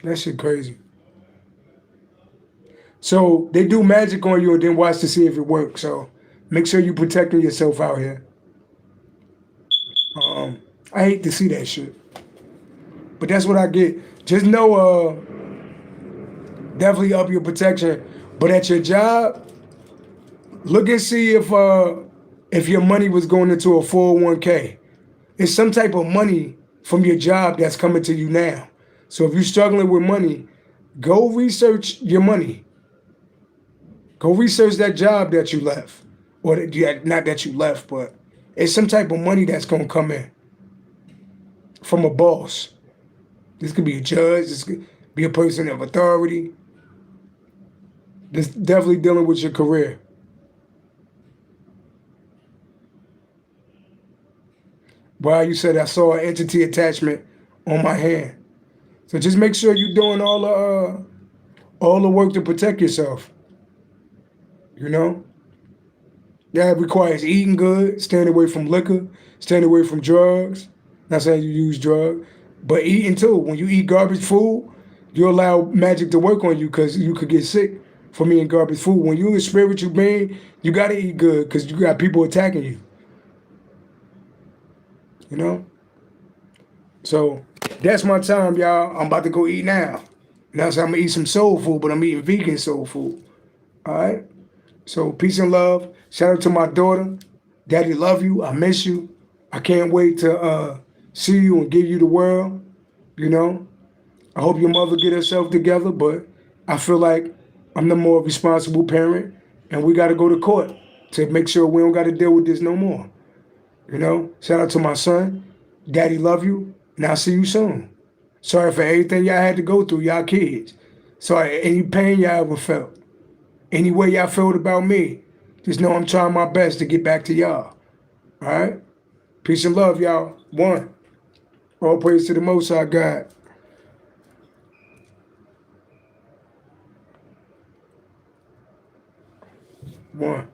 That shit crazy. So they do magic on you and then watch to see if it works. So make sure you protecting yourself out here. I hate to see that shit. But that's what I get. Just know definitely up your protection. But at your job, look and see if your money was going into a 401k. It's some type of money from your job that's coming to you now. So if you're struggling with money, go research your money. Go research that job that you left. Or not that you left, but it's some type of money that's going to come in from a boss. This could be a judge. This could be a person of authority. This definitely dealing with your career. Wow, you said I saw an entity attachment on my hand. So just make sure you're doing all the work to protect yourself. You know? That requires eating good, staying away from liquor, staying away from drugs. Not saying you use drugs, but eating too. When you eat garbage food, you allow magic to work on you because you could get sick from eating garbage food. When you're a spiritual being, you got to eat good because you got people attacking you. You know? So that's my time, y'all. I'm about to go eat now. Now so I'm going to eat some soul food, but I'm eating vegan soul food. All right? So peace and love. Shout out to my daughter. Daddy love you. I miss you. I can't wait to see you and give you the world. You know? I hope your mother get herself together, but I feel like I'm the more responsible parent, and we got to go to court to make sure we don't got to deal with this no more. You know? Shout out to my son. Daddy love you, and I'll see you soon. Sorry for everything y'all had to go through, y'all kids. Sorry, any pain y'all ever felt. Any way y'all felt about me. Just know I'm trying my best to get back to y'all. All right? Peace and love, y'all. One. All praise to the Most High God. One.